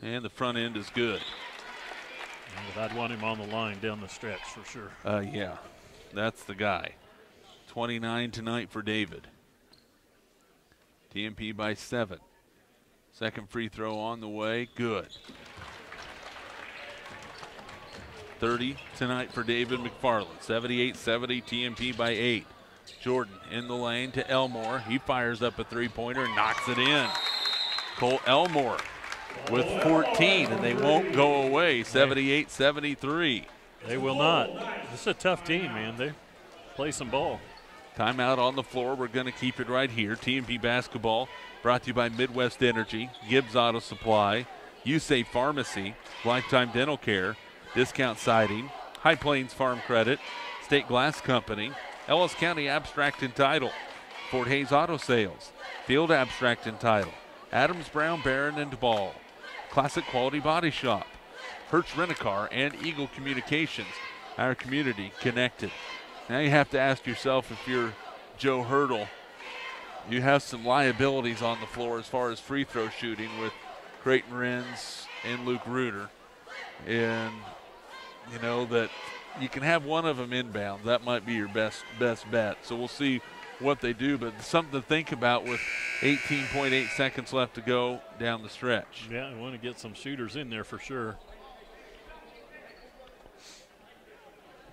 And the front end is good. I'd want him on the line down the stretch for sure. Yeah, that's the guy. 29 tonight for David. TMP by 7. Second free throw on the way, good. 30 tonight for David McFarland. 78-70, TMP by 8. Jordan in the lane to Elmore. He fires up a three-pointer and knocks it in. Cole Elmore with 14, and they won't go away. 78-73. They will not. This is a tough team, man. They play some ball. Timeout on the floor. We're going to keep it right here. TMP basketball brought to you by Midwest Energy, Gibbs Auto Supply, USAFE Pharmacy, Lifetime Dental Care, Discount Siding, High Plains Farm Credit, State Glass Company, Ellis County Abstract and Title, Fort Hays Auto Sales, Field Abstract and Title, Adams Brown Barron and Ball, Classic Quality Body Shop, Hertz Rent-A-Car, and Eagle Communications. Our community connected. Now you have to ask yourself, if you're Joe Hurdle, you have some liabilities on the floor as far as free throw shooting with Creighton Renz and Luke Reuter. And you know, that you can have one of them inbound. That might be your best bet. So we'll see what they do, but something to think about with 18.8 seconds left to go down the stretch. Yeah, I want to get some shooters in there for sure.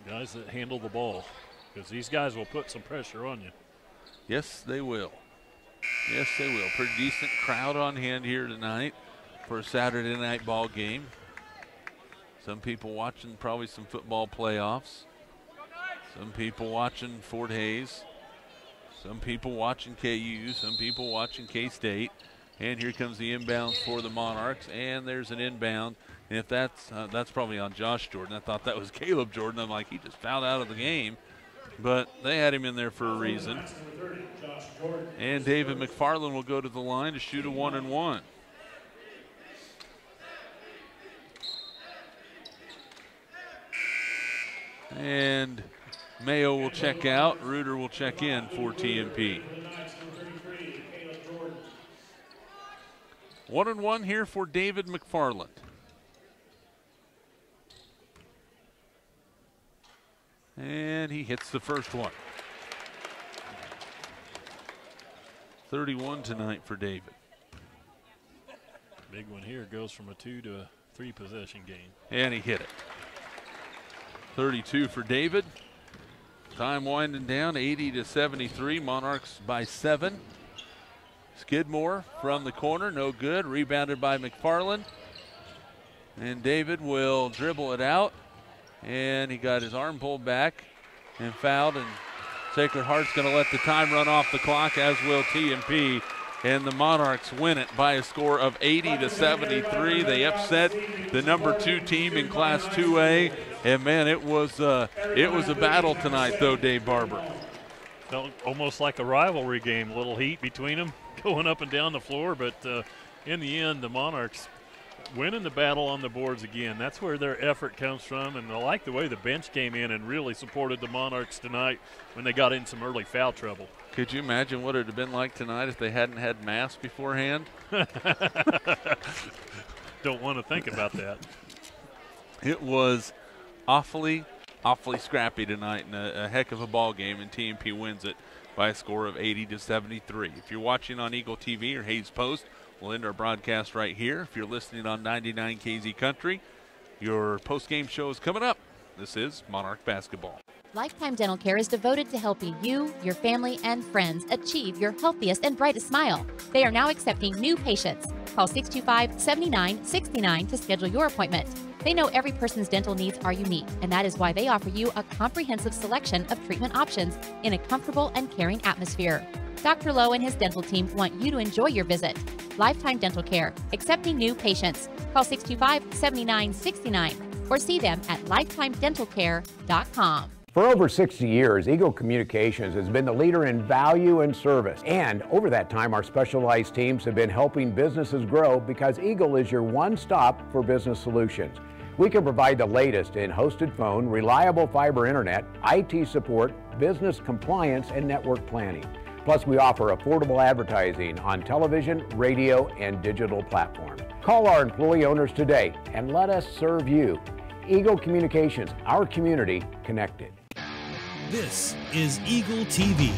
Guys that handle the ball, because these guys will put some pressure on you. Yes, they will. Yes, they will. Pretty decent crowd on hand here tonight for a Saturday night ball game. Some people watching probably some football playoffs. Some people watching Fort Hays. Some people watching KU. Some people watching K-State. And here comes the inbounds for the Monarchs. And there's an inbound. And if that's probably on Josh Jordan. I thought that was Caleb Jordan. I'm like, he just fouled out of the game. But they had him in there for a reason. And David McFarland will go to the line to shoot a 1-and-1. And Mayo will check out. Reuter will check in for TMP. 1-and-1 here for David McFarland. And he hits the first one. 31 tonight for David. Big one here, goes from a 2 to a 3 possession game. And he hit it. 32 for David. Time winding down, 80-73. Monarchs by 7. Skidmore from the corner, no good. Rebounded by McFarland. And David will dribble it out. And he got his arm pulled back and fouled. And Sacred Heart's going to let the time run off the clock, as will TMP. And the Monarchs win it by a score of 80-73. They upset the number 2 team in Class 2A. And man, it was a battle tonight, though, Dave Barber. Felt almost like a rivalry game. A little heat between them, going up and down the floor. But in the end, the Monarchs winning the battle on the boards again. That's where their effort comes from. And I like the way the bench came in and really supported the Monarchs tonight when they got in some early foul trouble. Could you imagine what it would have been like tonight if they hadn't had masks beforehand? Don't want to think about that. It was awfully scrappy tonight, and a heck of a ball game, and TMP wins it by a score of 80-73. If you're watching on Eagle TV or Hayes Post, we'll end our broadcast right here. If you're listening on 99 KZ Country, your post-game show is coming up. This is Monarch Basketball. Lifetime Dental Care is devoted to helping you, your family, and friends achieve your healthiest and brightest smile. They are now accepting new patients. Call 625-7969 to schedule your appointment. They know every person's dental needs are unique, and that is why they offer you a comprehensive selection of treatment options in a comfortable and caring atmosphere. Dr. Lowe and his dental team want you to enjoy your visit. Lifetime Dental Care, accepting new patients. Call 625-7969 or see them at lifetimedentalcare.com. For over 60 years, Eagle Communications has been the leader in value and service. And over that time, our specialized teams have been helping businesses grow because Eagle is your one-stop for business solutions. We can provide the latest in hosted phone, reliable fiber internet, IT support, business compliance, and network planning. Plus, we offer affordable advertising on television, radio, and digital platforms. Call our employee owners today and let us serve you. Eagle Communications, our community connected. This is Eagle TV.